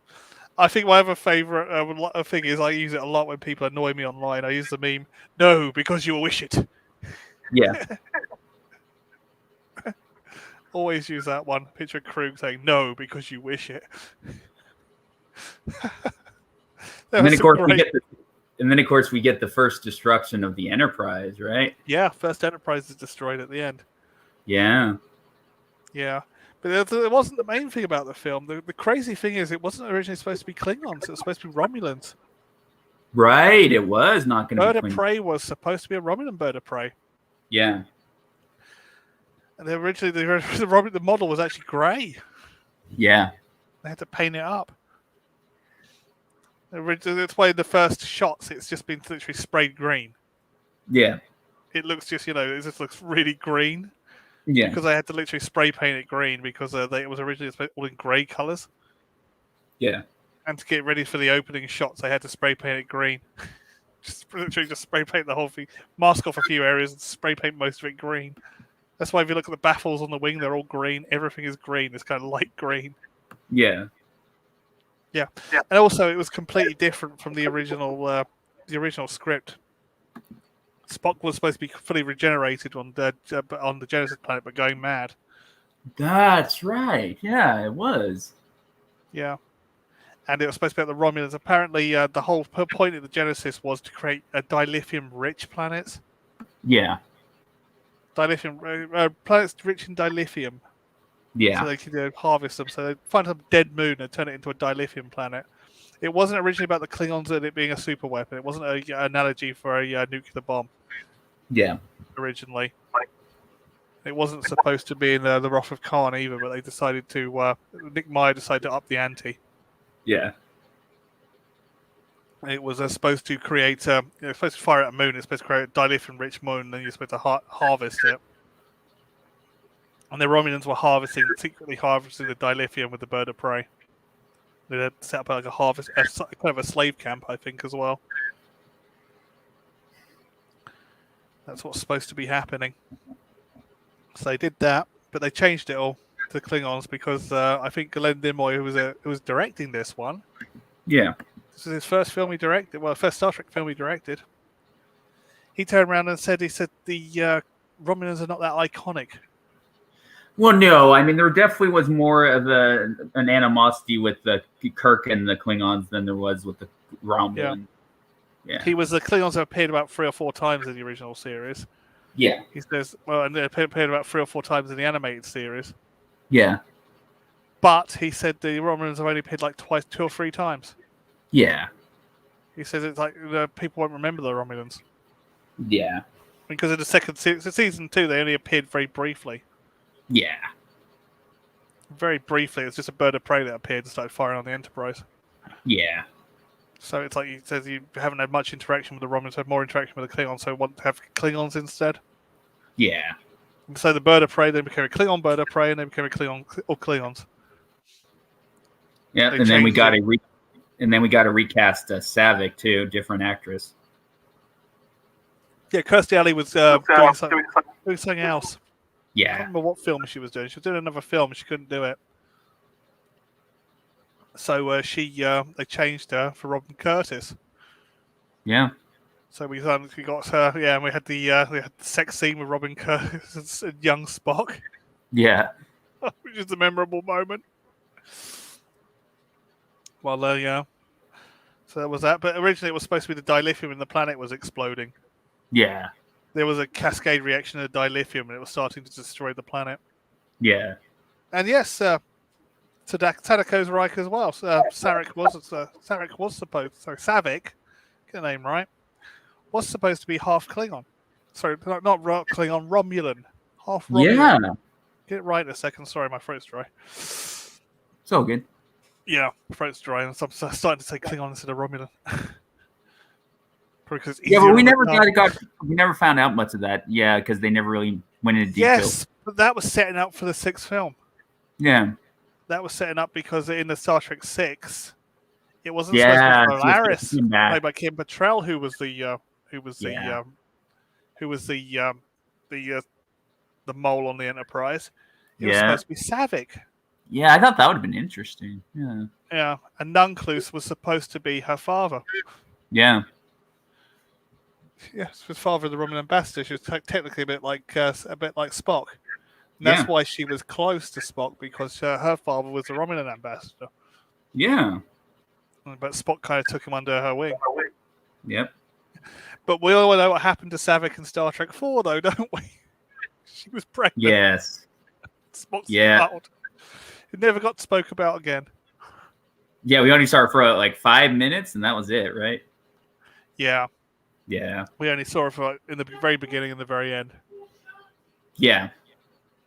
I think my other favourite thing is I use it a lot when people annoy me online. I use the meme, "No, because you wish it." Yeah. Always use that one. Picture of Krug saying, "No, because you wish it." And then of course we get the first destruction of the Enterprise, right? Yeah, first Enterprise is destroyed at the end. Yeah. Yeah. But it wasn't the main thing about the film. The crazy thing is it wasn't originally supposed to be Klingons. It was supposed to be Romulans. Right. It was not going to be Bird of Prey was supposed to be a Romulan bird of prey. Yeah. And originally the model was actually grey. Yeah. They had to paint it up. That's why in the first shots it's just been literally sprayed green. Yeah. It looks just, it just looks really green. Yeah. Because they had to literally spray paint it green because it was originally all in grey colours. Yeah. And to get ready for the opening shots, they had to spray paint it green. Just spray paint the whole thing, mask off a few areas, and spray paint most of it green. That's why if you look at the baffles on the wing, they're all green. Everything is green. It's kind of light green. Yeah. Yeah. And also, it was completely different from the original script. Spock was supposed to be fully regenerated on the Genesis planet, but going mad. That's right. Yeah, it was. Yeah. And it was supposed to be at the Romulans. Apparently, the whole point of the Genesis was to create a dilithium-rich planets. Yeah. Planets rich in dilithium. Yeah. So they could harvest them. So they find some dead moon and turn it into a dilithium planet. It wasn't originally about the Klingons and it being a super weapon. It wasn't an analogy for a nuclear bomb. Yeah. Originally. It wasn't supposed to be in the Wrath of Khan either, but they decided to... Nick Meyer decided to up the ante. Yeah. It was supposed to create... it's supposed to fire at a moon. It's supposed to create a dilithium-rich moon, and then you're supposed to harvest it. And the Romulans were secretly harvesting the dilithium with the bird of prey. They had set up like a kind of a slave camp, I think, as well. That's what's supposed to be happening. So they did that, but they changed it all to the Klingons because I think Glenn Nimoy, who was directing this one, Yeah. this is his first film he directed. Well, first Star Trek film he directed. He turned around and said, the Romulans are not that iconic. Well, no, I mean there definitely was more of an animosity with the Kirk and the Klingons than there was with the Romulan. Yeah. He was the Klingons have appeared about 3 or 4 times in the original series. Yeah. He says, well, and they appeared about 3 or 4 times in the animated series. Yeah. But he said the Romulans have only appeared like 2 or 3 times. Yeah. He says it's like people won't remember the Romulans. Yeah. Because in the second season 2, they only appeared very briefly. Yeah. Very briefly, it's just a bird of prey that appeared and started firing on the Enterprise. Yeah. So it's like he says you haven't had much interaction with the Romulans, had more interaction with the Klingons, so want to have Klingons instead. Yeah. And so the bird of prey then became a Klingon bird of prey, and then became a Klingon or Klingons. Yeah, and then we got a recast Savick too, different actress. Yeah, Kirstie Alley was doing something else. I Yeah. can't remember what film she was doing. She was doing another film, and she couldn't do it. So they changed her for Robin Curtis. Yeah. So we got her, and we had the sex scene with Robin Curtis and young Spock, Yeah. which is a memorable moment. Well, yeah. So that was that. But originally it was supposed to be the dilithium and the planet was exploding. Yeah. There was a cascade reaction of dilithium and it was starting to destroy the planet. Yeah. And yes, Tadako's right as well. Savick was supposed. Sorry, Savick, get the name right. Was supposed to be half Klingon. Sorry, not Klingon, Romulan. Half Romulan. Yeah. Get it right in a second. Sorry, my throat's dry. It's all good. Yeah, throat's dry, and so I'm starting to say Klingon instead of Romulan. Because Yeah, but we never found out much of that. Yeah, because they never really went into detail. Yes, but that was setting up for the 6th film. Yeah. That was setting up because in the Star Trek 6, it wasn't Yeah, supposed to be Polaris, played by Kim Pettrell, who was the mole on the Enterprise. It was supposed to be Savick. Yeah, I thought that would have been interesting. Yeah. Yeah, and Nunclus was supposed to be her father. Yeah. Yes, his father, the Romulan ambassador. She was technically a bit like Spock. And that's why she was close to Spock, because her father was the Romulan ambassador. Yeah. But Spock kind of took him under her wing. Yep. But we all know what happened to Savick in Star Trek 4, though, don't we? She was pregnant. Yes. Spock's out. It never got spoke about again. Yeah, we only saw her for like 5 minutes, and that was it, right? Yeah. Yeah. We only saw her for in the very beginning and the very end. Yeah.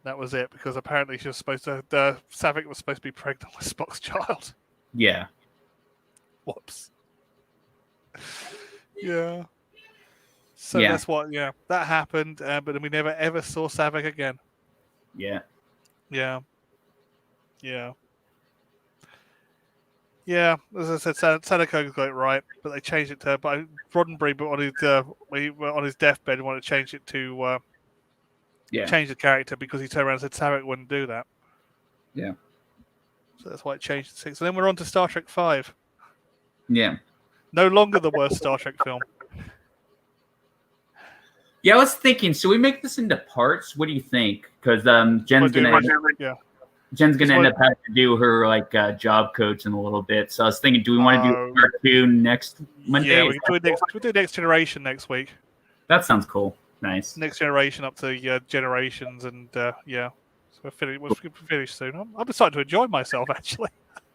That was it, because apparently she was supposed to. Savick was supposed to be pregnant with Spock's child. Yeah. Whoops. Yeah. So that's what. Yeah, that happened, but then we never ever saw Savick again. Yeah. Yeah. Yeah. Yeah, as I said, Sadako got it right, but they changed it to. But Roddenberry, on his deathbed, wanted to change it to change the character, because he turned around and said Savick wouldn't do that. Yeah. So that's why it changed to 6. So then we're on to Star Trek 5. Yeah. No longer the worst Star Trek film. Yeah, I was thinking, should we make this into parts? What do you think? Because Jen's gonna end up having to do her job coach in a little bit. So I was thinking, do we want to do part 2 next Monday? Yeah, we'll do Next Generation next week. That sounds cool. Nice. Next Generation up to Generations, and yeah. So we'll finish soon. I'm starting to enjoy myself, actually.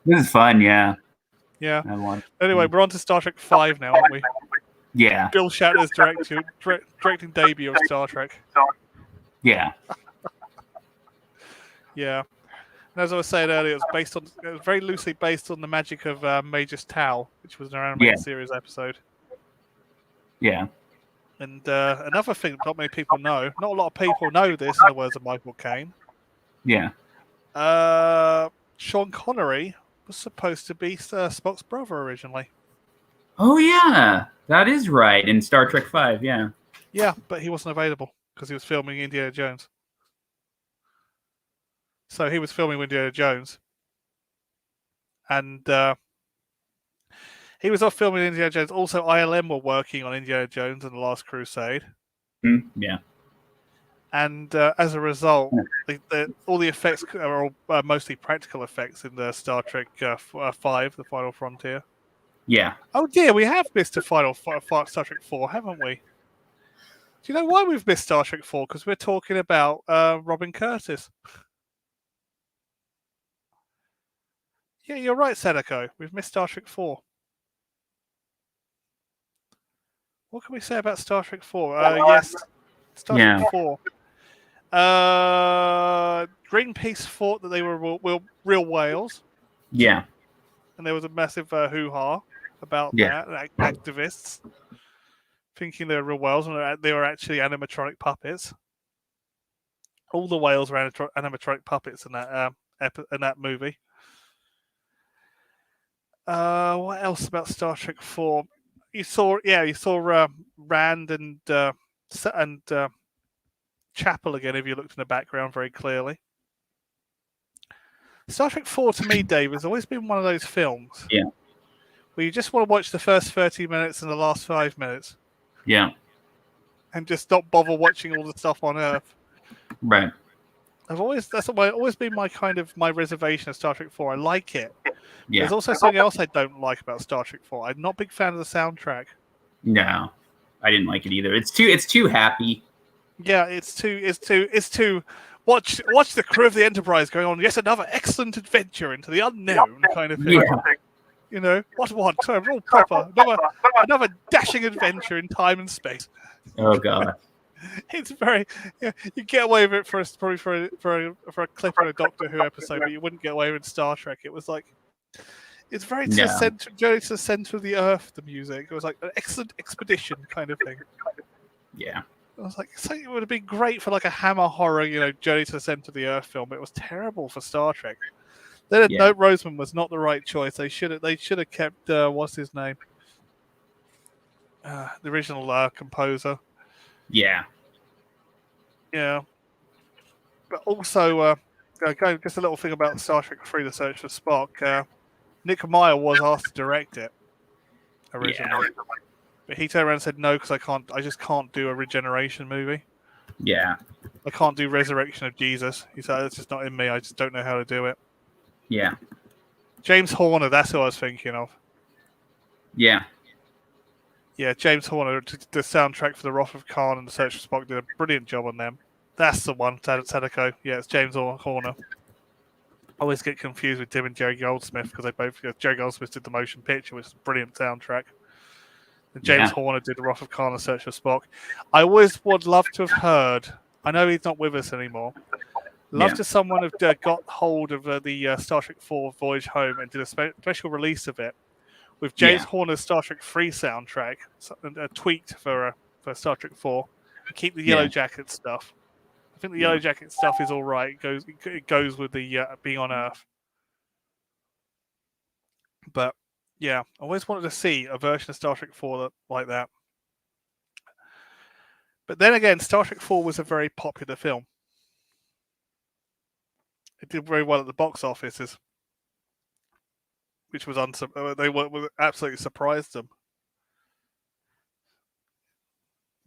This is fun, yeah. Yeah. Anyway, we're on to Star Trek 5 now, aren't we? Yeah. Bill Shatner's directing debut of Star Trek. Yeah. Yeah. And as I was saying earlier, it was very loosely based on the magic of Magus Tau, which was an animated series episode. Yeah. And another thing not many people know, not a lot of people know this, in the words of Michael Caine. Yeah. Sean Connery was supposed to be Spock's brother originally. Oh, yeah. That is right. In Star Trek 5, yeah. Yeah, but he wasn't available because he was filming Indiana Jones. So he was filming Indiana Jones. And he was off filming Indiana Jones. Also, ILM were working on Indiana Jones and The Last Crusade. Yeah. And as a result, all the effects are all, mostly practical effects in the Star Trek 5, The Final Frontier. Yeah. Oh dear, we have missed a Star Trek 4, haven't we? Do you know why we've missed Star Trek 4? Because we're talking about Robin Curtis. Yeah, you're right, Sadako. We've missed Star Trek 4. What can we say about Star Trek 4? Yes, Star Trek 4. Greenpeace thought that they were real whales. Yeah. And there was a massive hoo-ha about that. Activists thinking they were real whales and they were actually animatronic puppets. All the whales were animatronic puppets in that movie. What else about Star Trek 4? You saw Rand and Chapel again if you looked in the background very clearly. Star Trek 4 to me, Dave, has always been one of those films where you just want to watch the first 30 minutes and the last 5 minutes. Yeah. And just not bother watching all the stuff on Earth. Right. That's always been my reservation of Star Trek 4. I like it. Yeah. There's also something else I don't like about Star Trek 4. I'm not a big fan of the soundtrack. No, I didn't like it either. It's too happy. Yeah, it's too. Watch the crew of the Enterprise going on yet another excellent adventure into the unknown kind of thing. Yeah. You know what? So all proper. Another dashing adventure in time and space. Oh god. It's very. Yeah, you get away with it probably for a clip in a Doctor Who episode, but you wouldn't get away with Star Trek. It was like. It's very to the center, journey to the center of the Earth. The music. It was like an excellent expedition kind of thing. Yeah. I was like, so it would have been great for like a Hammer horror, Journey to the Center of the Earth film. But it was terrible for Star Trek. Leonard Roseman was not the right choice. They should have kept what's his name, the original composer. Yeah. Yeah. But also, just a little thing about Star Trek 3: The Search for Spock. Nick Meyer was asked to direct it originally. Yeah. But he turned around and said no because I just can't do a regeneration movie. Yeah. I can't do Resurrection of Jesus. He said it's just not in me. I just don't know how to do it. Yeah. James Horner, that's who I was thinking of. Yeah. Yeah, James Horner, the soundtrack for The Wrath of Khan and The Search for Spock, did a brilliant job on them. That's the one, Sadako. Yeah, it's James Horner. I always get confused with Tim and Jerry Goldsmith because Jerry Goldsmith did the motion picture, which is a brilliant soundtrack. And James Horner did The Wrath of Khan and Search for Spock. I always would love to have heard, I know he's not with us anymore, to someone have got hold of the Star Trek 4 Voyage Home and did a special release of it with James Horner's Star Trek 3 soundtrack, tweaked for Star Trek 4, and keep the Yellow Jacket stuff. I think the Yellow Jacket stuff is all right. It goes with the being on Earth. But yeah, I always wanted to see a version of Star Trek 4 like that. But then again, Star Trek 4 was a very popular film. It did very well at the box offices, which was absolutely surprised them.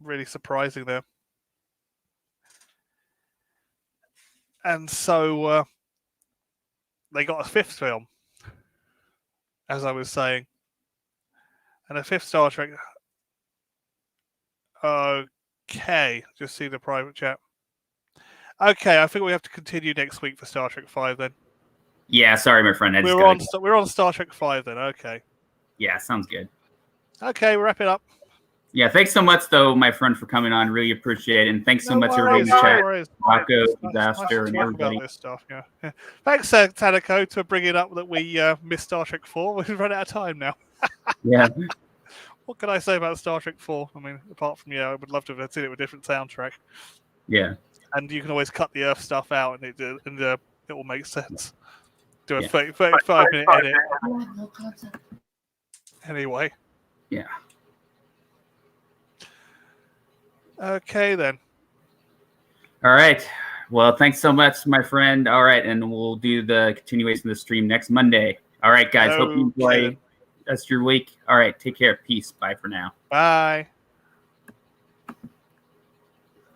Really surprising them. And so they got a fifth film, as I was saying. And a fifth Star Trek. Okay, just see the private chat. Okay, I think we have to continue next week for Star Trek 5 then. Yeah, sorry, my friend. We're on Star Trek 5 then, okay. Yeah, sounds good. Okay, we'll wrap it up. Yeah, thanks so much, though, my friend, for coming on. Really appreciate it. And thanks so much, everybody in the chat. Rocco, Disaster, and everybody. This stuff, yeah. Thanks, Tanako, to bring it up that we missed Star Trek 4. We've run out of time now. Yeah. What can I say about Star Trek 4? I mean, apart from, I would love to have seen it with a different soundtrack. Yeah. And you can always cut the Earth stuff out, and it will make sense. Do a 35-minute edit. Anyway. Yeah. Okay, then. All right. Well, thanks so much, my friend. All right, and we'll do the continuation of the stream next Monday. All right, guys. Hope you enjoy the rest of your week. All right, take care. Peace. Bye for now. Bye.